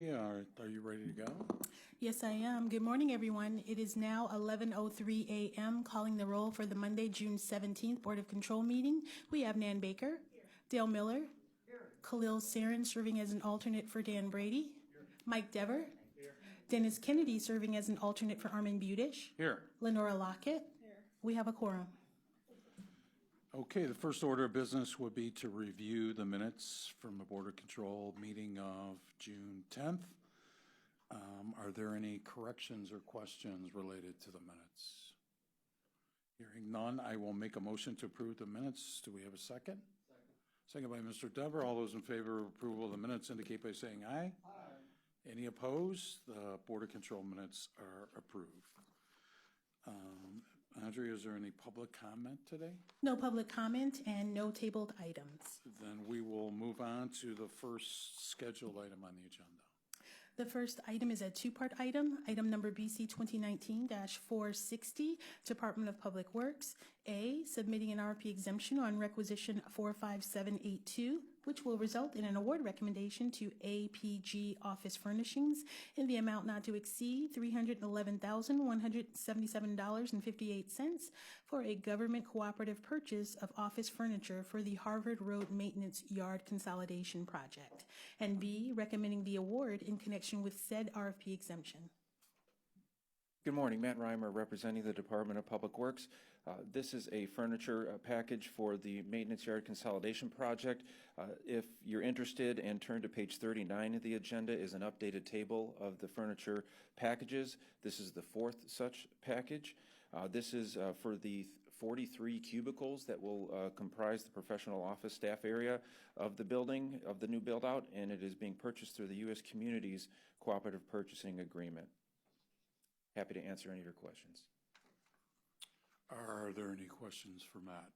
Yeah, are you ready to go? Yes, I am. Good morning, everyone. It is now 11:03 a.m. Calling the roll for the Monday, June 17th Board of Control meeting. We have Nan Baker, Dale Miller, Khalil Sarin serving as an alternate for Dan Brady, Mike Dever, Dennis Kennedy serving as an alternate for Armin Budish, Here. Lenora Lockett. We have a quorum. Okay, the first order of business would be to review the minutes from the Board of Control meeting of June 10th. Are there any corrections or questions related to the minutes? Hearing none, I will make a motion to approve the minutes. Do we have a second? Second by Mr. Dever. All those in favor of approval of the minutes indicate by saying aye. Aye. Any opposed? The Board of Control minutes are approved. Andrea, is there any public comment today? No public comment and no tabled items. Then we will move on to the first scheduled item on the agenda. The first item is a two-part item. Item number BC 2019-460, Department of Public Works. A, submitting an RFP exemption on requisition 45782, which will result in an award recommendation to APG Office Furnishings in the amount not to exceed $311,177.58 for a government cooperative purchase of office furniture for the Harvard Road Maintenance Yard Consolidation Project. And B, recommending the award in connection with said RFP exemption. Good morning, Matt Reimer representing the Department of Public Works. This is a furniture package for the Maintenance Yard Consolidation Project. If you're interested, and turn to page 39 of the agenda, is an updated table of the furniture packages. This is the fourth such package. This is for the 43 cubicles that will comprise the professional office staff area of the building, of the new build-out, and it is being purchased through the U.S. Communities Cooperative Purchasing Agreement. Happy to answer any of your questions. Are there any questions for Matt?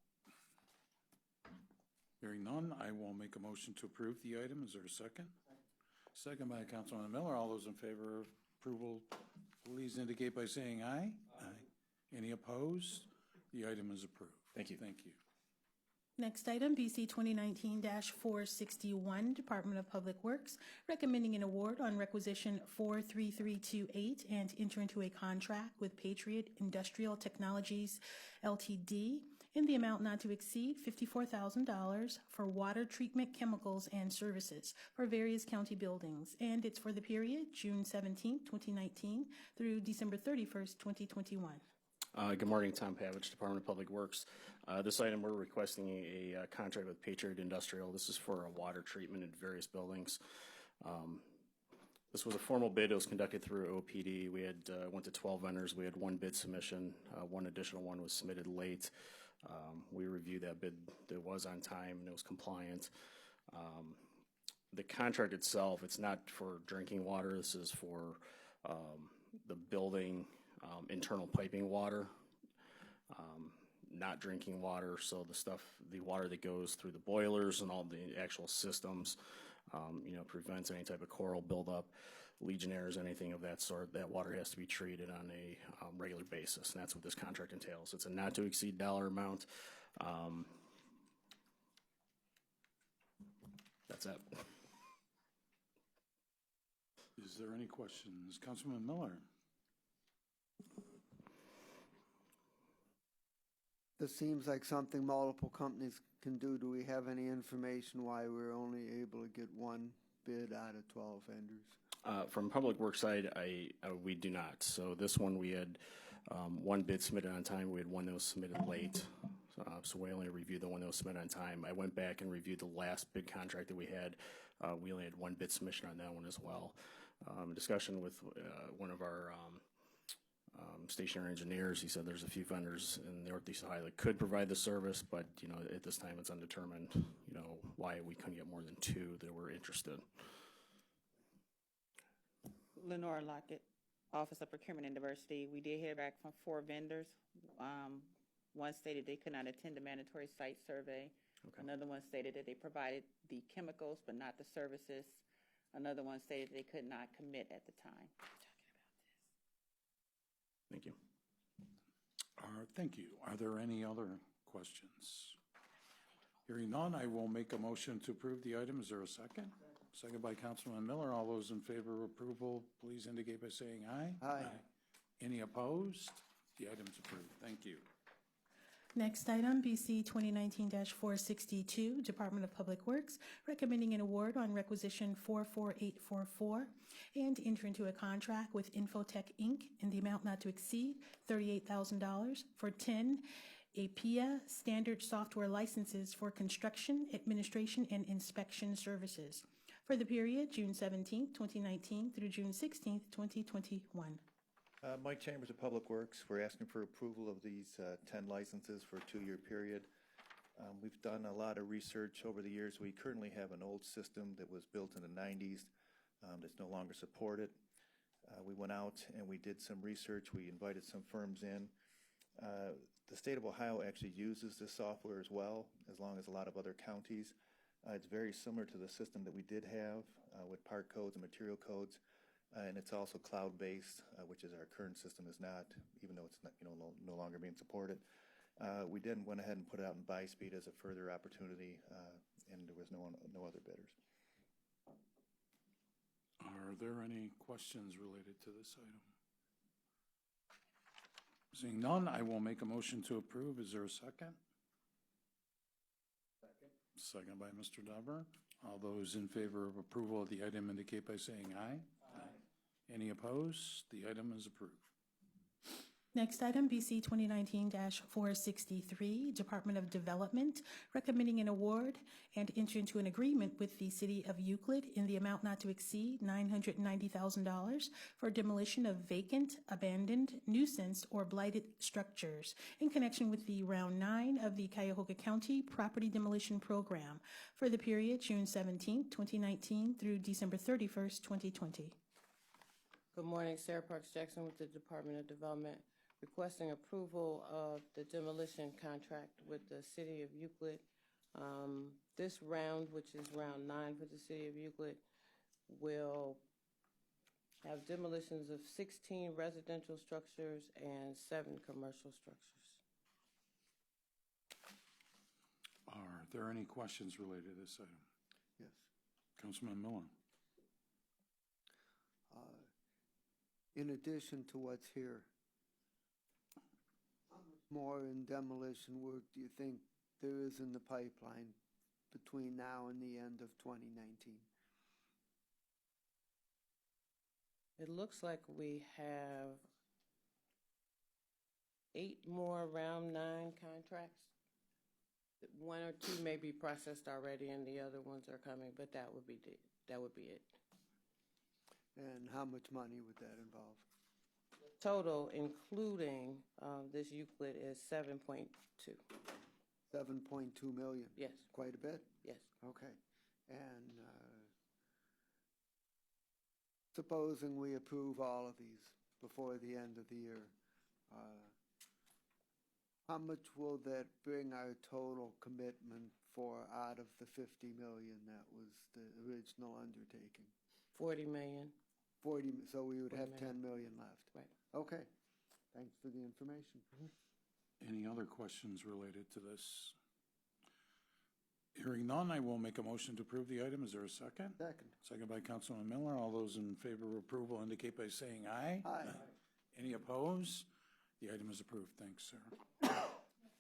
Hearing none, I will make a motion to approve the item. Is there a second? Second by Councilman Miller. All those in favor of approval, please indicate by saying aye. Aye. Any opposed? The item is approved. Thank you. Thank you. Next item, BC 2019-461, Department of Public Works, recommending an award on requisition 43328 and enter into a contract with Patriot Industrial Technologies, Ltd. in the amount not to exceed $54,000 for water treatment chemicals and services for various county buildings. And it's for the period June 17, 2019 through December 31st, 2021. Good morning, Tom Pavich, Department of Public Works. This item, we're requesting a contract with Patriot Industrial. This is for a water treatment in various buildings. This was a formal bid. It was conducted through OPD. We had went to 12 vendors. We had one bid submission. One additional one was submitted late. We reviewed that bid. It was on time and it was compliant. The contract itself, it's not for drinking water. This is for the building internal piping water, not drinking water. So the water that goes through the boilers and all the actual systems, prevents any type of coral buildup, Legionnaires, anything of that sort. That water has to be treated on a regular basis, and that's what this contract entails. It's a not to exceed dollar amount. That's it. Is there any questions? Councilman Miller. This seems like something multiple companies can do. Do we have any information why we're only able to get one bid out of 12 vendors? From Public Works side, we do not. So this one we had one bid submitted on time. We had one that was submitted late. So we only reviewed the one that was submitted on time. I went back and reviewed the last bid contract that we had. We only had one bid submission on that one as well. Discussion with one of our stationary engineers. He said there's a few vendors in the Northeast Ohio that could provide the service, but at this time it's undetermined. Why we couldn't get more than two that were interested. Lenora Lockett, Office of Procurement and Diversity. We did hear back from 4 vendors. One stated they could not attend the mandatory site survey. Okay. Another one stated that they provided the chemicals but not the services. Another one stated they could not commit at the time. Thank you. Thank you. Are there any other questions? Hearing none, I will make a motion to approve the item. Is there a second? Second by Councilman Miller. All those in favor of approval, please indicate by saying aye. Aye. Any opposed? The item's approved. Thank you. Next item, BC 2019-462, Department of Public Works, recommending an award on requisition 44844 and enter into a contract with Infotech, Inc. in the amount not to exceed $38,000 for 10 APIA standard software licenses for construction, administration, and inspection services for the period June 17, 2019 through June 16, 2021. Mike Chambers of Public Works. We're asking for approval of these 10 licenses for a 2-year period. We've done a lot of research over the years. We currently have an old system that was built in the 90s that's no longer supported. We went out and we did some research. We invited some firms in. The state of Ohio actually uses this software as well, as long as a lot of other counties. It's very similar to the system that we did have with part codes and material codes. And it's also cloud-based, which is our current system is not, even though it's not, no longer being supported. We then went ahead and put it out in buy-speed as a further opportunity, and there was no other bidders. Are there any questions related to this item? Seeing none, I will make a motion to approve. Is there a second? Second by Mr. Dauber. All those in favor of approval of the item indicate by saying aye. Any opposed? The item is approved. Next item, BC 2019-463, Department of Development, recommending an award and enter into an agreement with the City of Euclid in the amount not to exceed $990,000 for demolition of vacant, abandoned, nuisance, or blighted structures in connection with the Round 9 of the Cuyahoga County Property Demolition Program for the period June 17, 2019 through December 31st, 2020. Good morning, Sarah Parks Jackson with the Department of Development, requesting approval of the demolition contract with the City of Euclid. This round, which is round 9 for the City of Euclid, will have demolitions of 16 residential structures and 7 commercial structures. Are there any questions related to this item? Yes. Councilman Miller. In addition to what's here, how much more in demolition work do you think there is in the pipeline between now and the end of 2019? It looks like we have 8 more round 9 contracts. 1 or 2 may be processed already and the other ones are coming, but that would be it. And how much money would that involve? Total, including this Euclid, is 7.2. 7.2 million? Yes. Quite a bit? Yes. Okay. And supposing we approve all of these before the end of the year, how much will that bring our total commitment for out of the 50 million that was the original undertaking? 40 million. 40, so we would 40 have million. 10 million left. Right. Okay. Thanks for the information. Any other questions related to this? Hearing none, I will make a motion to approve the item. Is there a second? Second. Second by Councilman Miller. All those in favor of approval indicate by saying aye. Aye. Any opposed? The item is approved. Thanks, Sarah.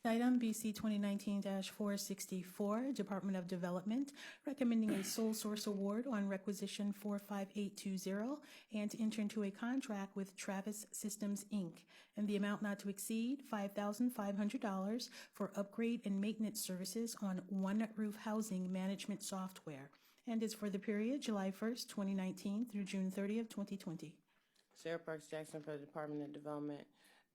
Item BC 2019-464, Department of Development, recommending a sole source award on requisition 45820 and enter into a contract with Travis Systems, Inc. in the amount not to exceed $5,500 for upgrade and maintenance services on One Roof Housing Management Software, and is for the period July 1st, 2019 through June 30th, 2020. Sarah Parks Jackson for the Department of Development.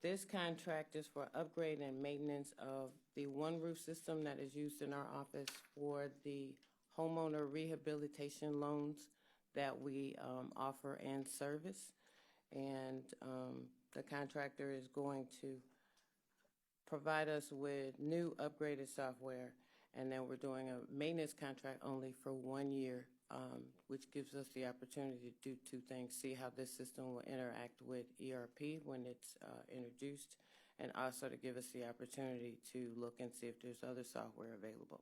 This contract is for upgrade and maintenance of the One Roof system that is used in our office for the homeowner rehabilitation loans that we offer and service. And the contractor is going to provide us with new upgraded software. And then we're doing a maintenance contract only for 1 year, which gives us the opportunity to do 2 things: see how this system will interact with ERP when it's introduced, and also to give us the opportunity to look and see if there's other software available.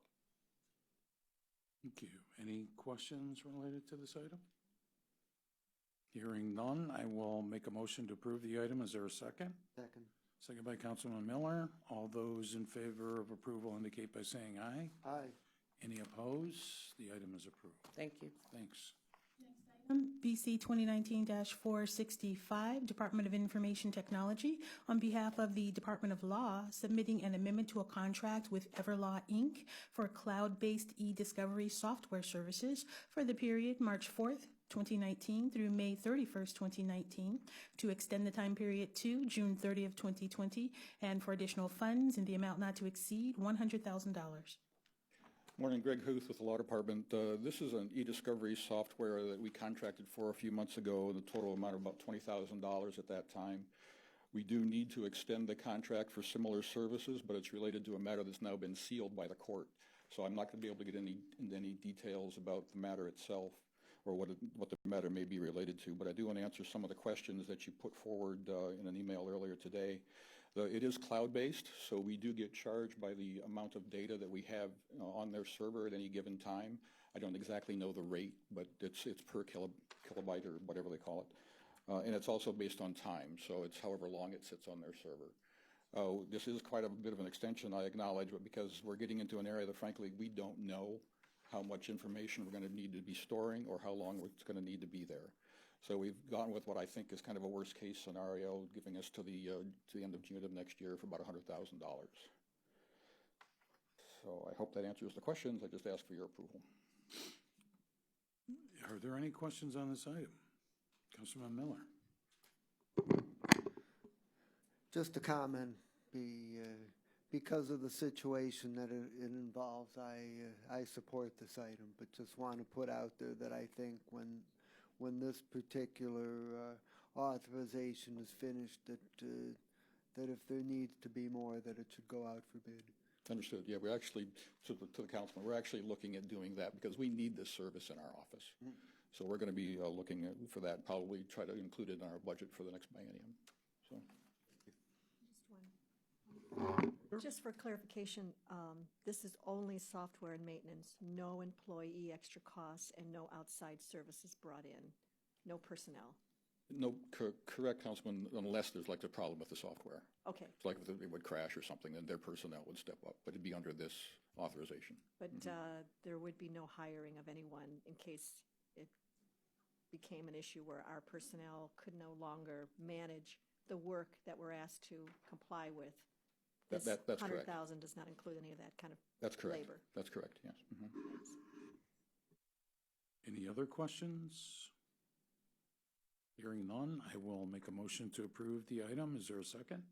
Thank you. Any questions related to this item? Hearing none, I will make a motion to approve the item. Is there a second? Second. Second by Councilman Miller. All those in favor of approval indicate by saying aye. Aye. Any opposed? The item is approved. Thank you. Thanks. BC 2019-465, Department of Information Technology, on behalf of the Department of Law, submitting an amendment to a contract with Everlaw, Inc. for cloud-based EDiscovery software services for the period March 4th, 2019 through May 31st, 2019, to extend the time period to June 30th, 2020, and for additional funds in the amount not to exceed $100,000. Morning, Greg Huth with the Law Department. This is an e-discovery software that we contracted for a few months ago, the total amount of about $20,000 at that time. We do need to extend the contract for similar services, but it's related to a matter that's now been sealed by the court. So I'm not going to be able to get into any details about the matter itself or what the matter may be related to, but I do want to answer some of the questions that you put forward in an email earlier today. It is cloud-based, so we do get charged by the amount of data that we have on their server at any given time. I don't exactly know the rate, but it's per kilobyte or whatever they call it. And it's also based on time, so it's however long it sits on their server. This is quite a bit of an extension, I acknowledge, but because we're getting into an area that, frankly, we don't know how much information we're going to need to be storing or how long it's going to need to be there. So we've gone with what I think is kind of a worst-case scenario, giving us to the end of June of next year for about $100,000. So I hope that answers the questions. I just ask for your approval. Are there any questions on this item? Councilman Miller. Just a comment, because of the situation that it involves, I support this item, but just want to put out there that I think when this particular authorization is finished, that if there needs to be more, that it should go out for bid. Understood. Yeah, we're actually, to the councilman, we're actually looking at doing that because we need this service in our office. So we're going to be looking for that, probably try to include it in our budget for the next biennium. So. Just for clarification, this is only software and maintenance, no employee extra costs, and no outside services brought in, no personnel. No, correct, Councilman, unless there's like a problem with the software. Okay. It's like if it would crash or something, then their personnel would step up, but it'd be under this authorization. But there would be no hiring of anyone in case it became an issue where our personnel could no longer manage the work that we're asked to comply with. This that's correct. $100,000 does not include any of that kind of That's correct. labor. That's correct, yes. Any other questions? Hearing none, I will make a motion to approve the item. Is there a second?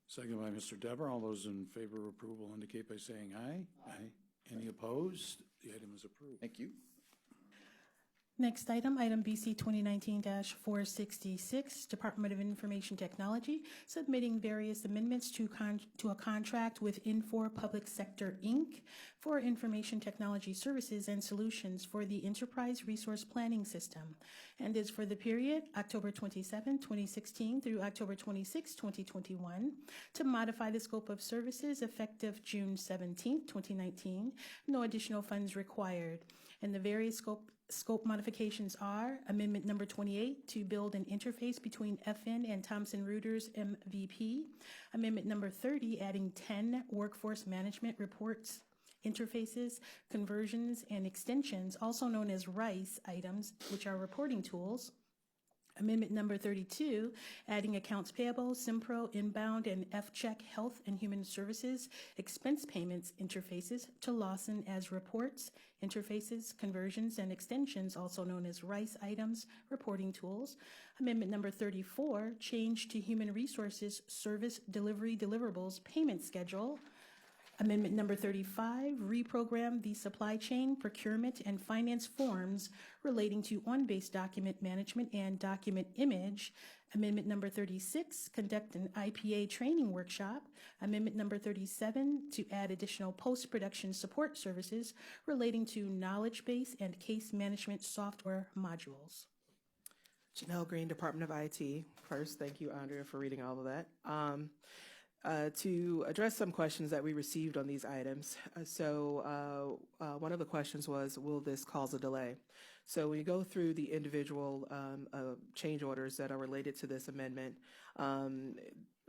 Second by Mr. Dever. All those in favor of approval indicate by saying aye. Aye. Any opposed? The item is approved. Thank you. Next item, item BC 2019-466, Department of Information Technology, submitting various amendments to a contract with Infor Public Sector, Inc. for information technology services and solutions for the Enterprise Resource Planning System, and is for the period October 27, 2016 through October 26, 2021, to modify the scope of services effective June 17, 2019. No additional funds required. And the various scope modifications are Amendment number 28 to build an interface between FN and Thomson Reuters MVP. Amendment number 30 adding 10 workforce management reports, interfaces, conversions, and extensions, also known as RICE items, which are reporting tools. Amendment number 32, adding accounts payable, Simpro, inbound, and F-Check Health and Human Services expense payments interfaces to Lawson as reports, interfaces, conversions, and extensions, also known as RICE items, reporting tools. Amendment number 34, change to Human Resources Service Delivery Deliverables payment schedule. Amendment number 35, reprogram the supply chain, procurement, and finance forms relating to on-base document management and document image. Amendment number 36, conduct an IPA training workshop. Amendment number 37, to add additional post-production support services relating to knowledge base and case management software modules. Janelle Green, Department of IT. First, thank you, Andrea, for reading all of that. To address some questions that we received on these items. One of the questions was, will this cause a delay? So when you go through the individual change orders that are related to this amendment,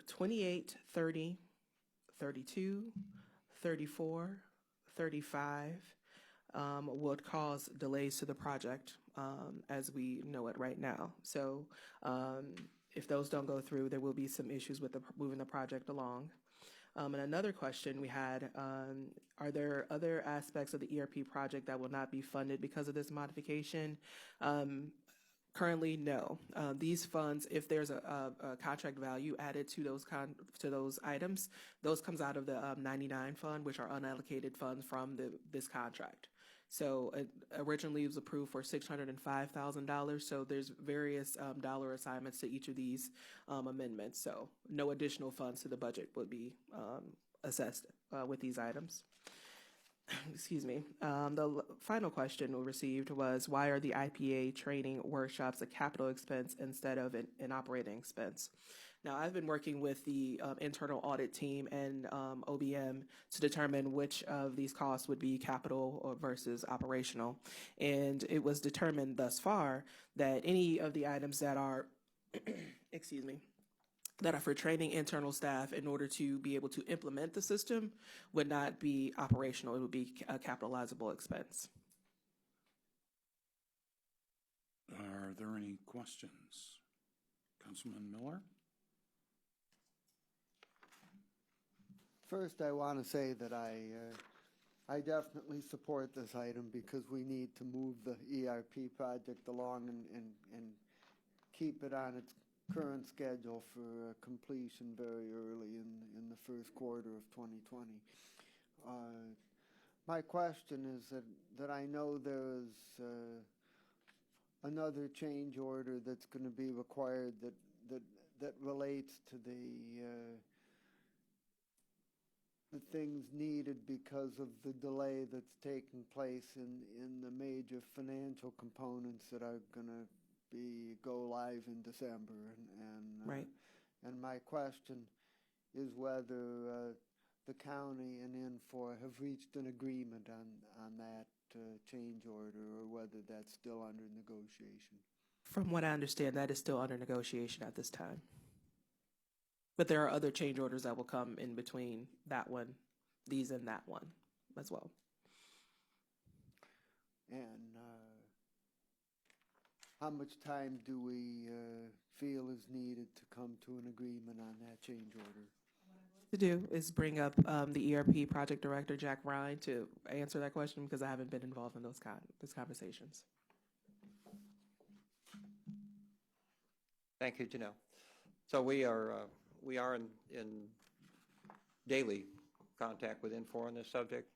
28, 30, 32, 34, 35 would cause delays to the project as we know it right now. So if those don't go through, there will be some issues with moving the project along. And another question we had, are there other aspects of the ERP project that will not be funded because of this modification? Currently, no. These funds, if there's a contract value added to those items, those comes out of the 99 fund, which are unallocated funds from this contract. So originally it was approved for $605,000. So there's various dollar assignments to each of these amendments. So no additional funds to the budget would be assessed with these items. Excuse me. The final question we received was, why are the IPA training workshops a capital expense instead of an operating expense? Now, I've been working with the internal audit team and OBM to determine which of these costs would be capital or versus operational. And it was determined thus far that any of the items that are, excuse me, that are for training internal staff in order to be able to implement the system would not be operational. It would be a capitalizable expense. Are there any questions? Councilman Miller? First, I want to say that I definitely support this item because we need to move the ERP project along and keep it on its current schedule for completion very early in the first quarter of 2020. My question is that I know there's another change order that's going to be required that relates to the things needed because of the delay that's taking place in the major financial components that are going to go live in December. Right. And my question is whether the county and Infor have reached an agreement on that change order, or whether that's still under negotiation. From what I understand, that is still under negotiation at this time. But there are other change orders that will come in between that one, these and that one as well. And how much time do we feel is needed to come to an agreement on that change order? To do is bring up the ERP project director, Jack Ryan, to answer that question because I haven't been involved in those conversations. Thank you, Janelle. So we are in daily contact with Infor on this subject.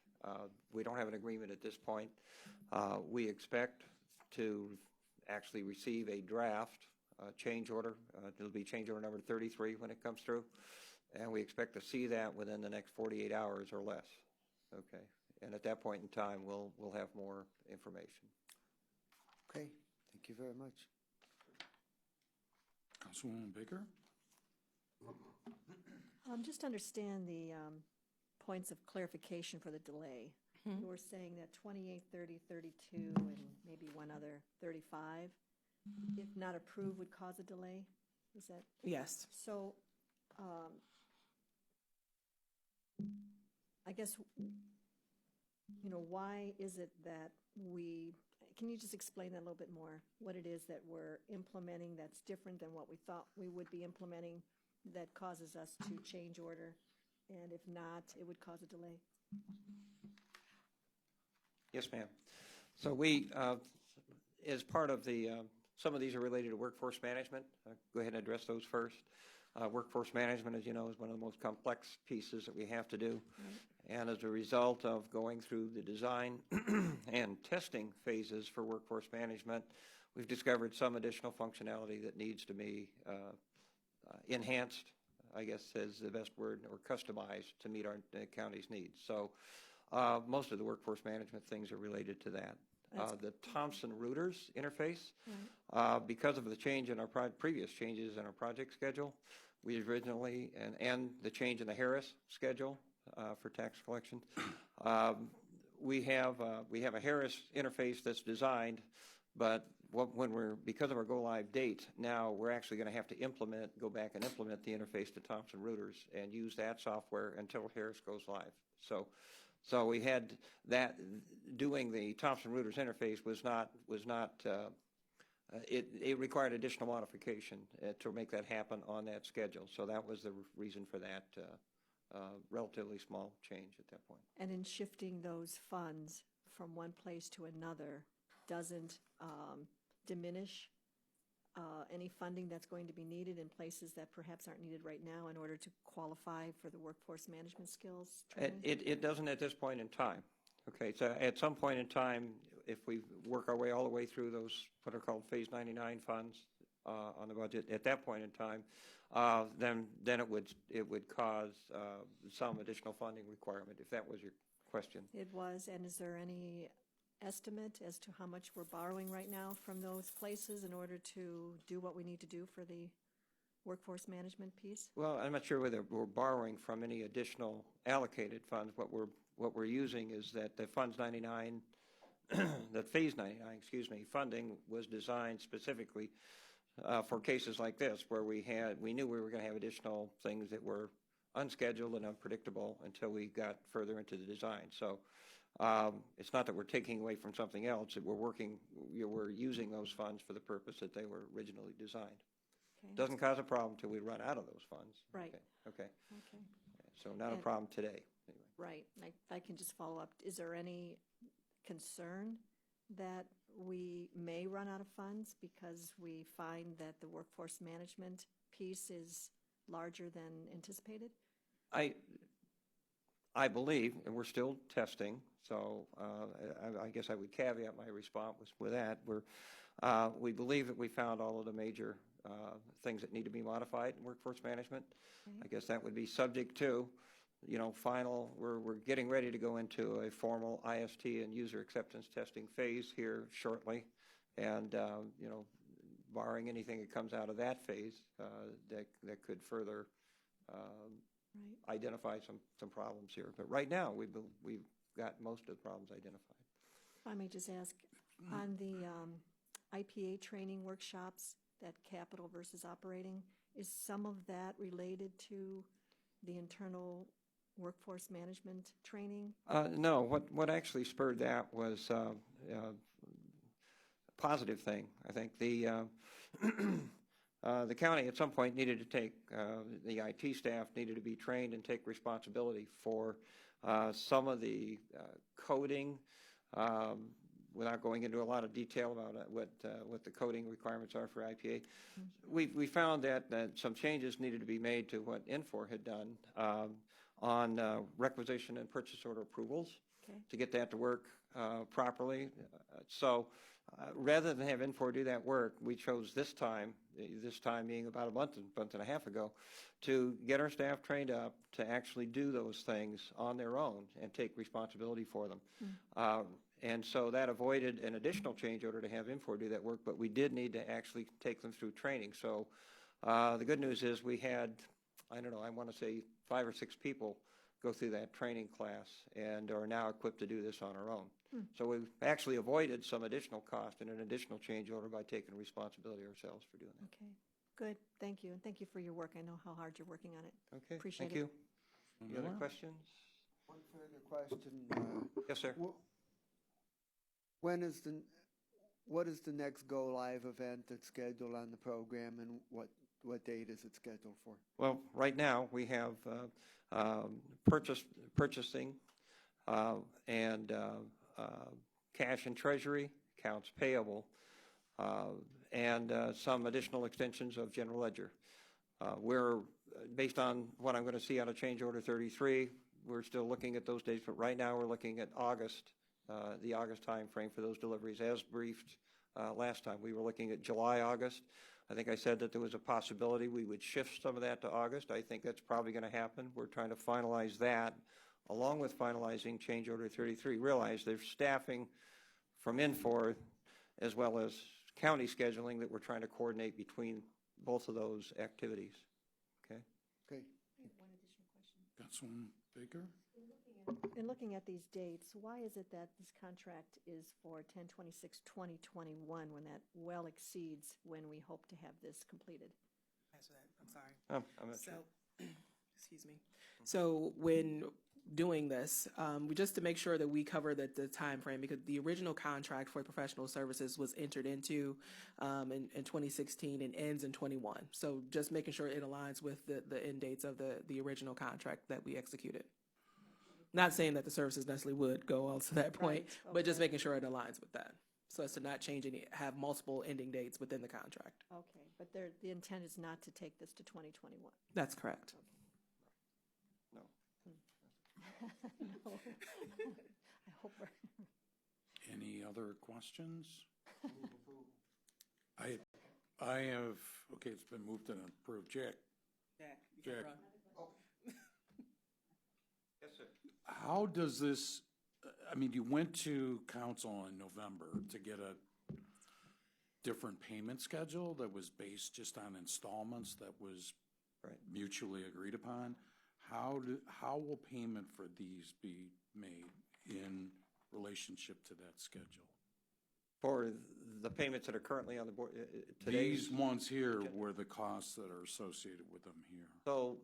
We don't have an agreement at this point. We expect to actually receive a draft change order. It'll be change order number 33 when it comes through. And we expect to see that within the next 48 hours or less. Okay. And at that point in time, we'll have more information. Okay. Thank you very much. Councilwoman Baker? Just to understand the points of clarification for the delay. You were saying that 28, 30, 32, and maybe one other 35, if not approved, would cause a delay? Is that? Yes. So, I guess, why is it that can you just explain that a little bit more? What it is that we're implementing that's different than what we thought we would be implementing that causes us to change order? And if not, it would cause a delay? Yes, ma'am. So we, as part of the, some of these are related to workforce management. Go ahead and address those first. Workforce management, as you know, is one of the most complex pieces that we have to do. Right. And as a result of going through the design and testing phases for workforce management, we've discovered some additional functionality that needs to be enhanced, I guess is the best word, or customized to meet our county's needs. So most of the workforce management things are related to that. the Thomson routers interface. Right. Because of the change in our previous changes in our project schedule, we originally, and the change in the Harris schedule for tax collection, we have a Harris interface that's designed, but because of our go live date, now we're actually going to have to go back and implement the interface to Thomson routers and use that software until Harris goes live. So we had that. Doing the Thomson routers interface was not it required additional modification to make that happen on that schedule. So that was the reason for that relatively small change at that point. And in shifting those funds from one place to another, doesn't diminish any funding that's going to be needed in places that perhaps aren't needed right now in order to qualify for the workforce management skills training? It doesn't at this point in time. Okay, so at some point in time, if we work our way all the way through those what are called Phase 99 funds on the budget, at that point in time, then it would cause some additional funding requirement, if that was your question. It was, and is there any estimate as to how much we're borrowing right now from those places in order to do what we need to do for the workforce management piece? Well, I'm not sure whether we're borrowing from any additional allocated funds. What we're using is that the Funds 99, that Phase 99, funding was designed specifically for cases like this, where we knew we were going to have additional things that were unscheduled and unpredictable until we got further into the design. So it's not that we're taking away from something else. That we're using those funds for the purpose that they were originally designed. Okay. Doesn't cause a problem until we run out of those funds. Right. Okay. Okay. So not a problem today. Anyway. Right. I can just follow up. Is there any concern that we may run out of funds because we find that the workforce management piece is larger than anticipated? I believe, and we're still testing, so I guess I would caveat my response with that. We believe that we found all of the major things that need to be modified in workforce management. Okay. I guess that would be subject to, we're getting ready to go into a formal IST and user acceptance testing phase here shortly, and barring anything that comes out of that phase that could further identify some problems here. But right now, we've got most of the problems identified. If I may just ask, on the IPA training workshops, that capital versus operating, is some of that related to the internal workforce management training? No, what actually spurred that was a positive thing. I think the county at some point needed to take, the IT staff needed to be trained and take responsibility for some of the coding, without going into a lot of detail about what the coding requirements are for IPA. Mm-hmm. We found that some changes needed to be made to what Infor had done on requisition and purchase order approvals to get that to work properly. So rather than have Infor do that work, we chose this time being about a month and a half ago, to get our staff trained up to actually do those things on their own and take responsibility for them. Mm-hmm. And so that avoided an additional change order to have Infor do that work, but we did need to actually take them through training. So the good news is we had, I want to say 5 or 6 people go through that training class and are now equipped to do this on our own. So we've actually avoided some additional cost and an additional change order by taking responsibility ourselves for doing that. Okay, good. Thank you. And thank you for your work. I know how hard you're working on it. Okay, Appreciate thank you. it. Any other questions? One further question. Yes, sir. What is the next go live event that's scheduled on the program, and what date is it scheduled for? Well, right now we have purchasing and cash and treasury, accounts payable, and some additional extensions of general ledger. We're, based on what I'm going to see out of change order 33, we're still looking at those dates, but right now we're looking at August, the August time frame for those deliveries. As briefed last time, we were looking at July, August. I think I said that there was a possibility we would shift some of that to August. I think that's probably going to happen. We're trying to finalize that, along with finalizing change order 33. Realize there's staffing from Infor, as well as county scheduling that we're trying to coordinate between both of those activities. Okay? Okay. Councilwoman Baker? In looking at these dates, why is it that this contract is for 10/26/2021 when that well exceeds when we hope to have this completed? Answer that. I'm sorry. I'm not So, sure. excuse me. So when doing this, just to make sure that we cover the time frame, because the original contract for professional services was entered into in 2016 and ends in 21. So just making sure it aligns with the end dates of the original contract that we executed. Not saying that the services necessarily would go on to that point, Right, but just okay. making sure it aligns with that. So as to not change any, have multiple ending dates within the contract. Okay, but the intent is not to take this to 2021. That's correct. No. No. I hope we're. Any other questions? I have, okay, it's been moved and approved. Jack? Jack? Yes, sir. How does this, I mean, you went to council in November to get a different payment schedule that was based just on installments that was Right. mutually agreed upon. How will payment for these be made in relationship to that schedule? For the payments that are currently on the board, today's. These ones here were the costs that are associated with them here. So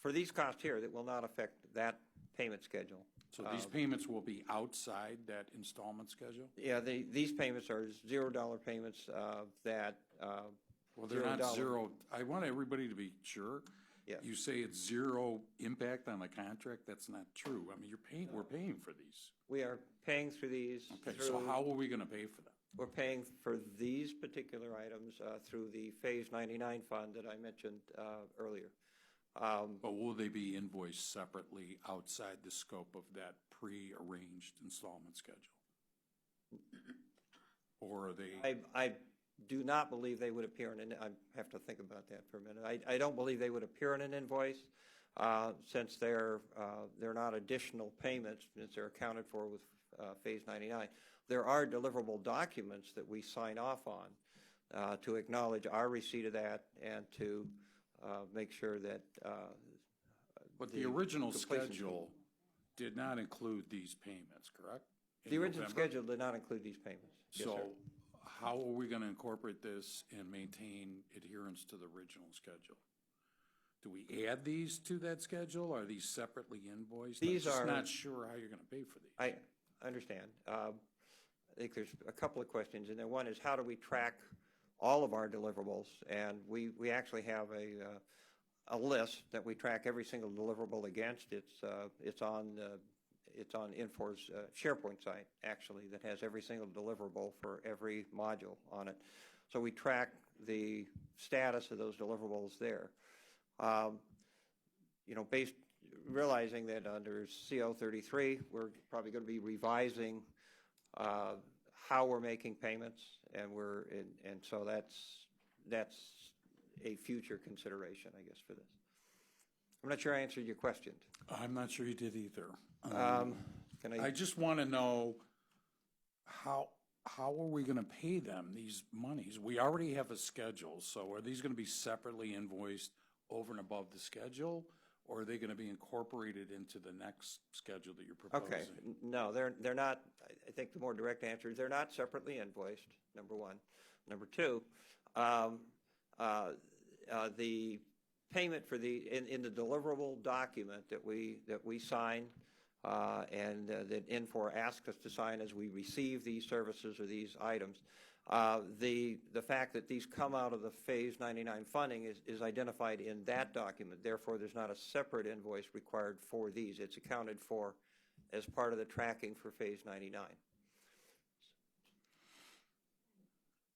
for these costs here, that will not affect that payment schedule. So these payments will be outside that installment schedule? Yeah, these payments are $0 payments that. Well, they're not $0. zero. I want everybody to be sure. Yeah. You say it's zero impact on the contract. That's not true. I mean, we're paying for these. We are paying through these. Okay, so how are we going to pay for them? We're paying for these particular items through the Phase 99 fund that I mentioned earlier. But will they be invoiced separately outside the scope of that pre-arranged installment schedule? Or are they? I do not believe they would appear in an, I have to think about that for a minute. I don't believe they would appear in an invoice since they're not additional payments, since they're accounted for with Phase 99. There are deliverable documents that we sign off on to acknowledge our receipt of that and to make sure that. But the original completion- schedule did not include these payments, correct? In The original November? schedule did not include these payments. Yes, So sir. how are we going to incorporate this and maintain adherence to the original schedule? Do we add these to that schedule? Are these separately invoiced? These I'm just are- not sure how you're going to pay for these. I understand. I think there's a couple of questions, and then one is how do we track all of our deliverables? And we actually have a list that we track every single deliverable against. It's on Infor's SharePoint site, actually, that has every single deliverable for every module on it. So we track the status of those deliverables there. Realizing that under CO 33, we're probably going to be revising how we're making payments, and so that's a future consideration, I guess, for this. I'm not sure I answered your question. I'm not sure you did either. Can I just want to know how are we going to pay them these monies? We already have a schedule, so are these going to be separately invoiced over and above the schedule, or are they going to be incorporated into the next schedule that you're proposing? Okay, no, they're not. I think the more direct answer is they're not separately invoiced, number one. Number two, the payment for in the deliverable document that we sign and that Infor asks us to sign as we receive these services or these items, the fact that these come out of the Phase 99 funding is identified in that document. Therefore, there's not a separate invoice required for these. It's accounted for as part of the tracking for Phase 99.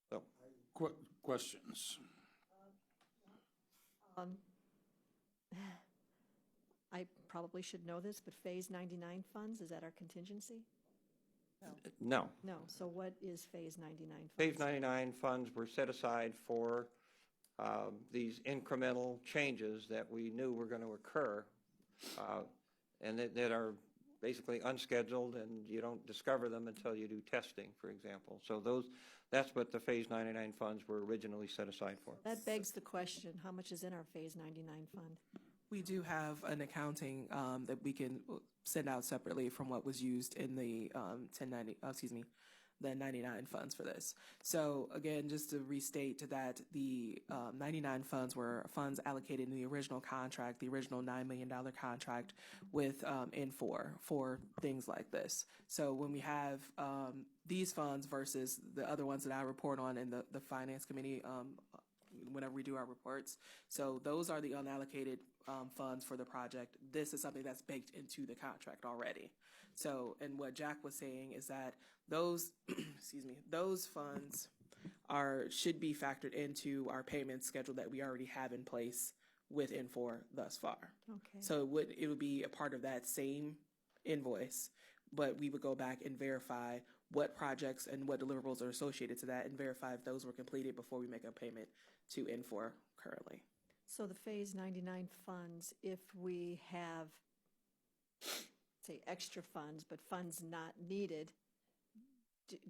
So, Questions? I probably should know this, but Phase 99 funds, is that our contingency? no. No, so what is Phase 99 funds? Phase 99 funds were set aside for these incremental changes that we knew were going to occur and that are basically unscheduled, and you don't discover them until you do testing, for example. So that's what the Phase 99 funds were originally set aside for. That begs the question, how much is in our Phase 99 fund? We do have an accounting that we can send out separately from what was used in the the 99 funds for this. So again, just to restate that the 99 funds were funds allocated in the original contract, the original $9 million contract with N4 for things like this. So when we have these funds versus the other ones that I report on in the Finance Committee, whenever we do our reports. So those are the unallocated funds for the project. This is something that's baked into the contract already. So, and what Jack was saying is that those, those funds should be factored into our payment schedule that we already have in place with N4 thus far. Okay. So it would be a part of that same invoice, but we would go back and verify what projects and what deliverables are associated to that and verify if those were completed before we make a payment to N4 currently. So the Phase 99 funds, if we have, say, extra funds, but funds not needed,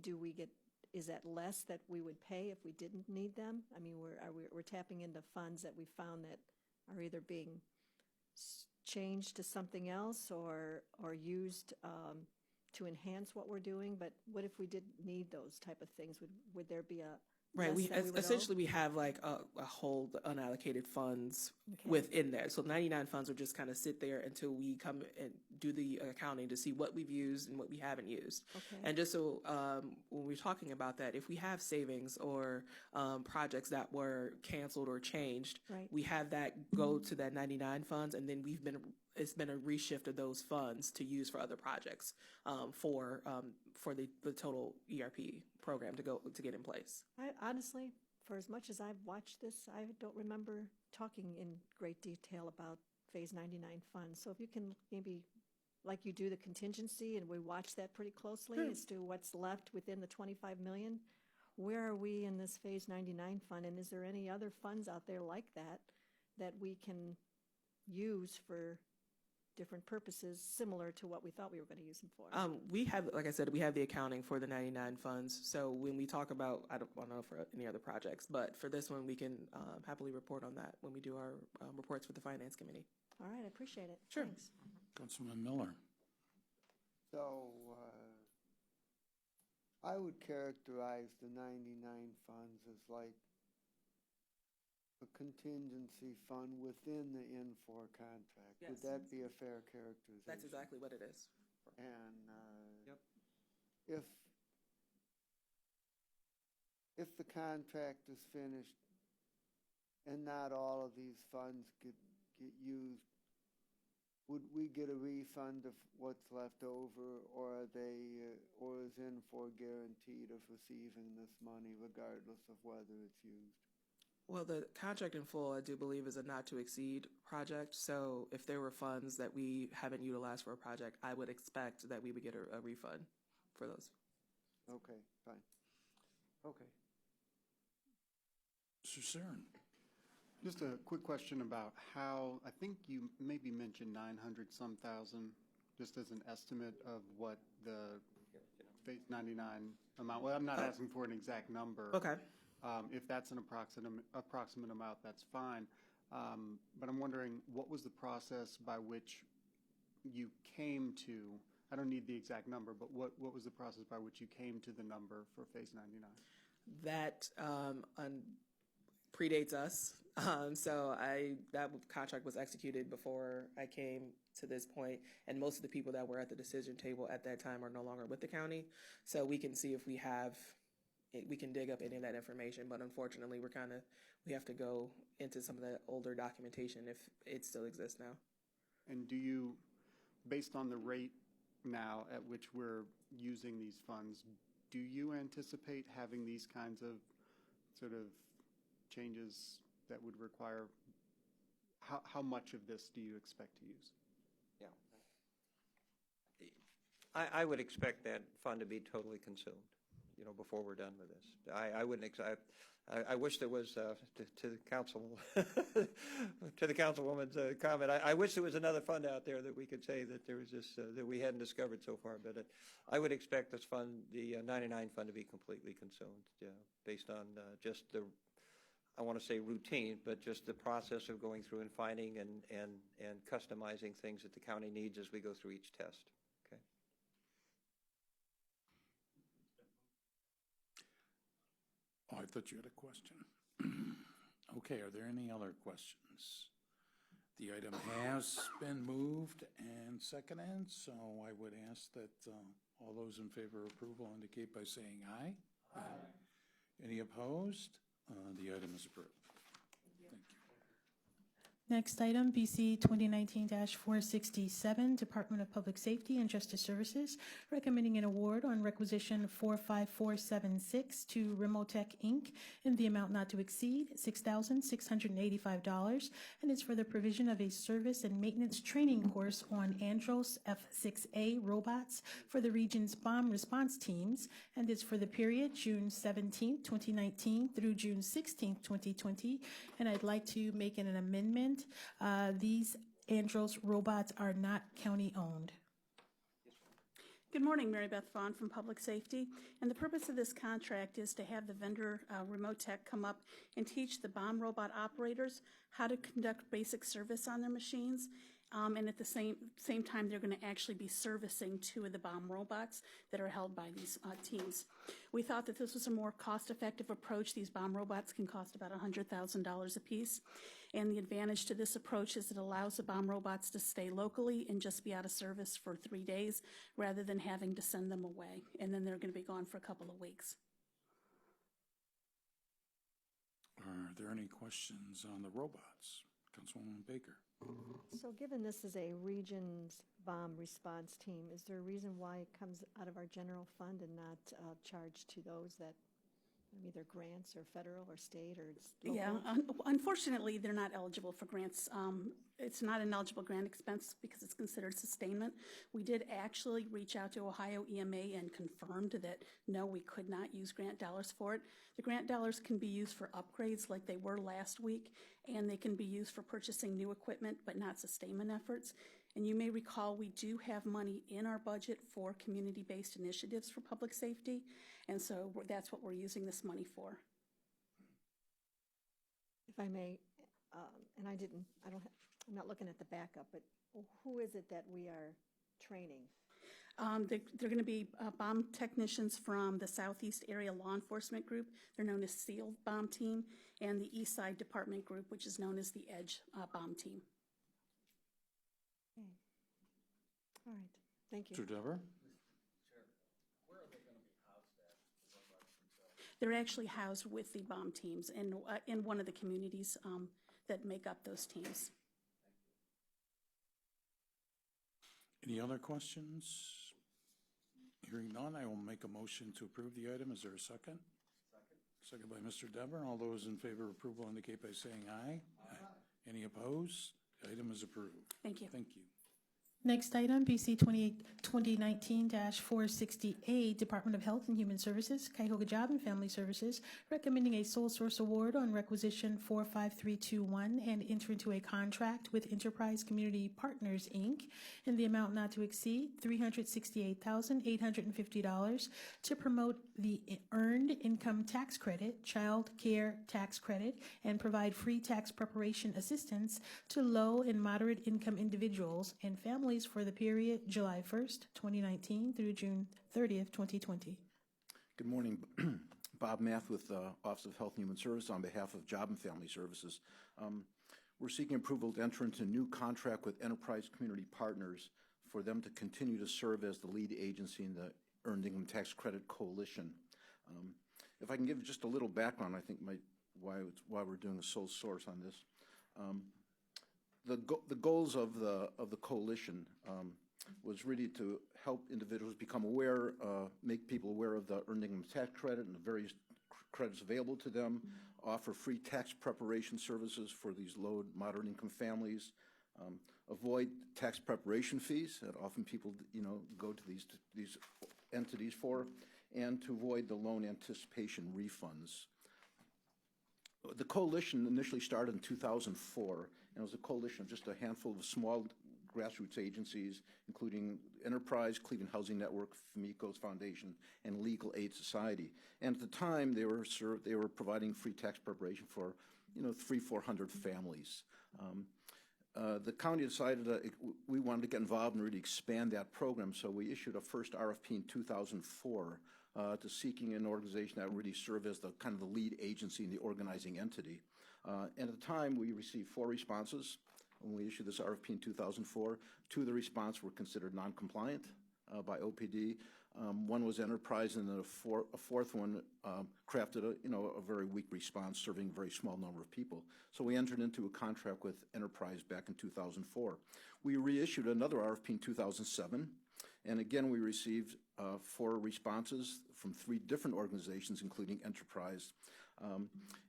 do we get, is that less that we would pay if we didn't need them? I mean, we're tapping into funds that we found that are either being changed to something else or used to enhance what we're doing, but what if we didn't need those type of things? Would there be a Right, less that we would essentially owe? we have like a whole unallocated funds within there. So 99 funds will just kind of sit there until we come and do the accounting to see what we've used and what we haven't used. Okay. And just so when we're talking about that, if we have savings or projects that were canceled or changed, Right. we have that go to that 99 funds, and then it's been a reshift of those funds to use for other projects for the total ERP program to get in place. I honestly, for as much as I've watched this, I don't remember talking in great detail about Phase 99 funds. So if you can maybe, like you do the contingency, and we watch that pretty closely as to what's left within the 25 million, where are we in this Phase 99 fund, and is there any other funds out there like that we can use for different purposes similar to what we thought we were going to use them for? We have, like I said, we have the accounting for the 99 funds. So when we talk about, I don't know for any other projects, but for this one, we can happily report on that when we do our reports for the Finance Committee. All right, I appreciate it. Sure. Thanks. Councilman Miller. So, I would characterize the 99 funds as like a contingency fund within the N4 contract. Yes. Would that be a fair characterization? That's exactly what it is. And Yep. if the contract is finished and not all of these funds get used, would we get a refund of what's left over, or or is N4 guaranteed of receiving this money regardless of whether it's used? Well, the contract in full, I do believe, is a not-to-exceed project. So if there were funds that we haven't utilized for a project, I would expect that we would get a refund for those. Okay, fine. Okay. Mr. Cern. Just a quick question about how, I think you maybe mentioned 900-some thousand, just as an estimate of what the Phase 99 amount, well, I'm not asking for an exact number. Okay. If that's an approximate amount, that's fine. But I'm wondering, what was the process by which you came to, I don't need the exact number, but what was the process by which you came to the number for Phase 99? That predates us. So that contract was executed before I came to this point, and most of the people that were at the decision table at that time are no longer with the county. So we can see if we can dig up any of that information, but unfortunately we have to go into some of the older documentation if it still exists now. And do you, based on the rate now at which we're using these funds, do you anticipate having these kinds of sort of changes that would require, how much of this do you expect to use? Yeah. I would expect that fund to be totally consumed. before we're done with this. I wouldn't, I wish there was, to the council, to the councilwoman's comment, I wish there was another fund out there that we could say that there was this, that we hadn't discovered so far, but I would expect this fund, the 99 fund, to be completely consumed, based on just the, I want to say routine, but just the process of going through and finding and customizing things that the county needs as we go through each test. Okay. Oh, I thought you had a question. Okay, are there any other questions? The item has been moved and seconded, so I would ask that all those in favor of approval indicate by saying aye. Aye. Any opposed? The item is approved. Thank you. Next item, BC 2019-467, Department of Public Safety and Justice Services, recommending an award on requisition 45476 to Remotech, Inc. in the amount not to exceed $6,685, and it's for the provision of a service and maintenance training course on Andros F6A robots for the region's bomb response teams, and it's for the period June 17, 2019 through June 16, 2020, and I'd like to make an amendment. These Andros robots are not county-owned. Good morning, Mary Beth Vaughn from Public Safety. And the purpose of this contract is to have the vendor, Remotech, come up and teach the bomb robot operators how to conduct basic service on their machines. And at the same time, they're going to actually be servicing 2 of the bomb robots that are held by these teams. We thought that this was a more cost-effective approach. These bomb robots can cost about $100,000 a piece. And the advantage to this approach is it allows the bomb robots to stay locally and just be out of service for 3 days rather than having to send them away. And then they're going to be gone for a couple of weeks. Are there any questions on the robots? Councilwoman Baker. So given this is a region's bomb response team, is there a reason why it comes out of our general fund and not charged to those that either grants or federal or state or local? Yeah, unfortunately, they're not eligible for grants. It's not an eligible grant expense because it's considered sustainment. We did actually reach out to Ohio EMA and confirmed that, no, we could not use grant dollars for it. The grant dollars can be used for upgrades like they were last week, and they can be used for purchasing new equipment, but not sustainment efforts. And you may recall we do have money in our budget for community-based initiatives for public safety, and so that's what we're using this money for. If I may, and I'm not looking at the backup, but who is it that we are training? They're going to be bomb technicians from the Southeast Area Law Enforcement Group. They're known as SEAL Bomb Team, and the East Side Department Group, which is known as the EDGE Bomb Team. Okay. All right. Thank you. Mr. Dever? They're actually housed with the bomb teams in one of the communities that make up those teams. Any other questions? Hearing none, I will make a motion to approve the item. Is there a second? Second by Mr. Dever. All those in favor of approval indicate by saying aye. Aye. Any opposed? The item is approved. Thank you. Thank you. Next item, BC 2019-468, Department of Health and Human Services, Cuyahoga Job and Family Services, recommending a sole source award on requisition 45321 and enter into a contract with Enterprise Community Partners, Inc. in the amount not to exceed $368,850 to promote the Earned Income Tax Credit, Child Care Tax Credit, and provide free tax preparation assistance to low and moderate income individuals and families for the period July 1st, 2019 through June 30th, 2020. Good morning. Bob Math with the Office of Health and Human Services on behalf of Job and Family Services. We're seeking approval to enter into a new contract with Enterprise Community Partners for them to continue to serve as the lead agency in the Earned Income Tax Credit Coalition. If I can give just a little background, I think why we're doing a sole source on this. The goals of the coalition was really to help individuals become aware, make people aware of the Earned Income Tax Credit and the various credits available to them, offer free tax preparation services for these low and moderate income families, avoid tax preparation fees that often people go to these entities for, and to avoid the loan anticipation refunds. The coalition initially started in 2004, and it was a coalition of just a handful of small grassroots agencies, including Enterprise, Cleveland Housing Network, Famicos Foundation, and Legal Aid Society. And at the time, they were providing free tax preparation for, 300-400 families. The county decided we wanted to get involved and really expand that program, so we issued a first RFP in 2004 to seeking an organization that would really serve as the kind of the lead agency in the organizing entity. And at the time, we received 4 responses. When we issued this RFP in 2004, 2 of the responses were considered non-compliant by OPD. One was Enterprise, and then a fourth one crafted a very weak response, serving a very small number of people. So we entered into a contract with Enterprise back in 2004. We reissued another RFP in 2007, and again we received 4 responses from 3 different organizations, including Enterprise.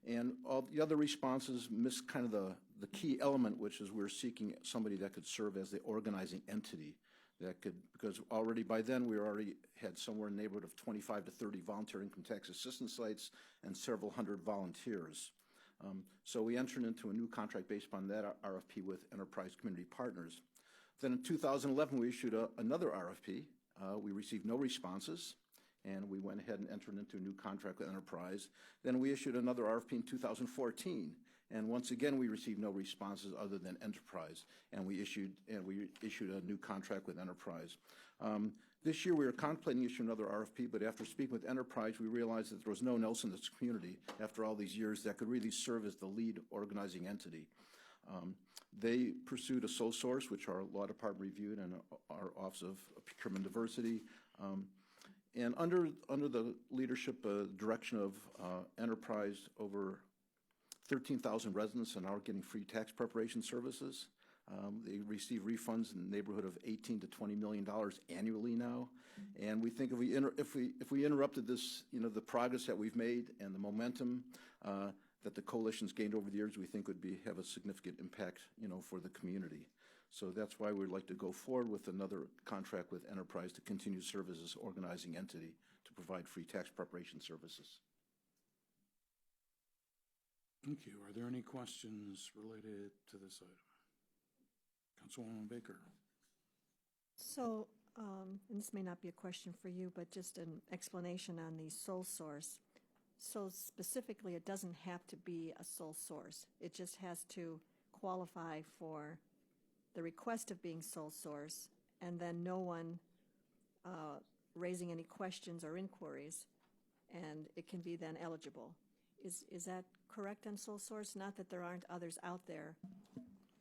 And all the other responses missed kind of the key element, which is we're seeking somebody that could serve as the organizing entity. Because already by then we already had somewhere in the neighborhood of 25 to 30 voluntary income tax assistance sites and several hundred volunteers. So we entered into a new contract based upon that RFP with Enterprise Community Partners. Then in 2011 we issued another RFP. We received no responses, and we went ahead and entered into a new contract with Enterprise. Then we issued another RFP in 2014. And once again, we received no responses other than Enterprise, and we issued a new contract with Enterprise. This year, we were contemplating issuing another RFP, but after speaking with Enterprise, we realized that there was no one else in this community after all these years that could really serve as the lead organizing entity. They pursued a sole source, which our law department reviewed, and our Office of Procurement Diversity. And under the leadership direction of Enterprise, over 13,000 residents are now getting free tax preparation services. They receive refunds in the neighborhood of $18 to $20 million annually now. And we think if we interrupted this, the progress that we've made and the momentum that the coalition's gained over the years, we think would have a significant impact, for the community. So that's why we'd like to go forward with another contract with Enterprise to continue to serve as this organizing entity to provide free tax preparation services. Thank you. Are there any questions related to this item? Councilwoman Baker. So, and this may not be a question for you, but just an explanation on the sole source. So specifically, it doesn't have to be a sole source. It just has to qualify for the request of being sole source, and then no one raising any questions or inquiries, and it can be then eligible. Is that correct on sole source? Not that there aren't others out there.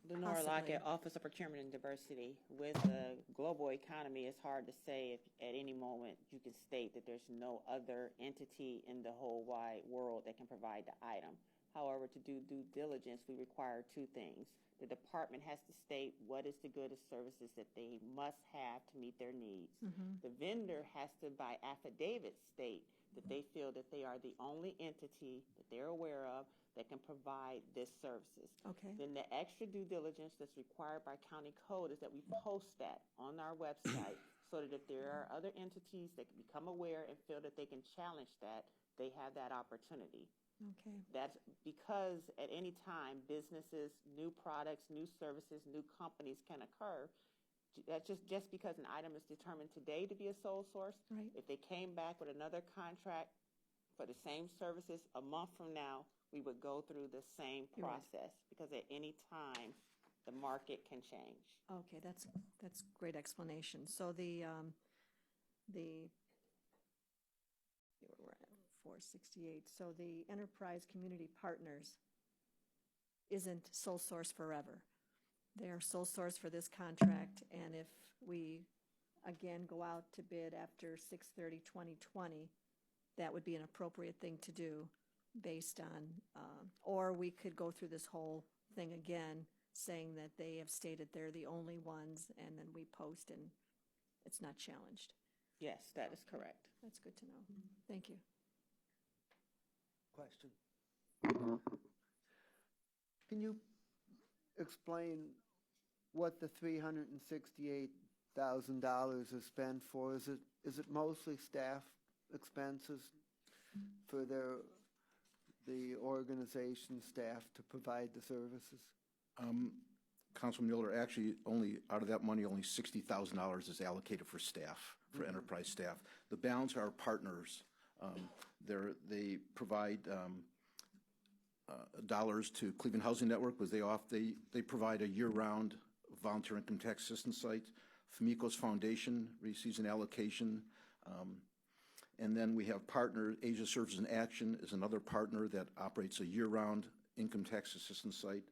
Lenora Lockett, Office of Procurement and Diversity. With the global economy, it's hard to say if at any moment you can state that there's no other entity in the whole wide world that can provide the item. However, to do due diligence, we require 2 things. The department has to state what is the good of services that they must have to meet their needs. Mm-hmm. The vendor has to, by affidavit, state that they feel that they are the only entity that they're aware of that can provide this services. Okay. Then the extra due diligence that's required by county code is that we post that on our website so that if there are other entities that can become aware and feel that they can challenge that, they have that opportunity. Okay. That's because at any time, businesses, new products, new services, new companies can occur. That's just because an item is determined today to be a sole source. Right. If they came back with another contract for the same services a month from now, we would go through the same process because at any time, the market can change. Okay, that's great explanation. So the we're at 468. So the Enterprise Community Partners isn't sole source forever. They are sole source for this contract, and if we again go out to bid after 6/30/2020, that would be an appropriate thing to do based on, or we could go through this whole thing again saying that they have stated they're the only ones, and then we post and it's not challenged. Yes, that is correct. That's good to know. Thank you. Question. Can you explain what the $368,000 is spent for? Is it mostly staff expenses for the organization staff to provide the services? Councilman Mueller, actually, only out of that money, only $60,000 is allocated for staff, for enterprise staff. The balance are partners. They provide dollars to Cleveland Housing Network, because they provide a year-round volunteer income tax assistance site. Famicos Foundation receives an allocation. And then we have partner, Asia Services in Action is another partner that operates a year-round income tax assistance site.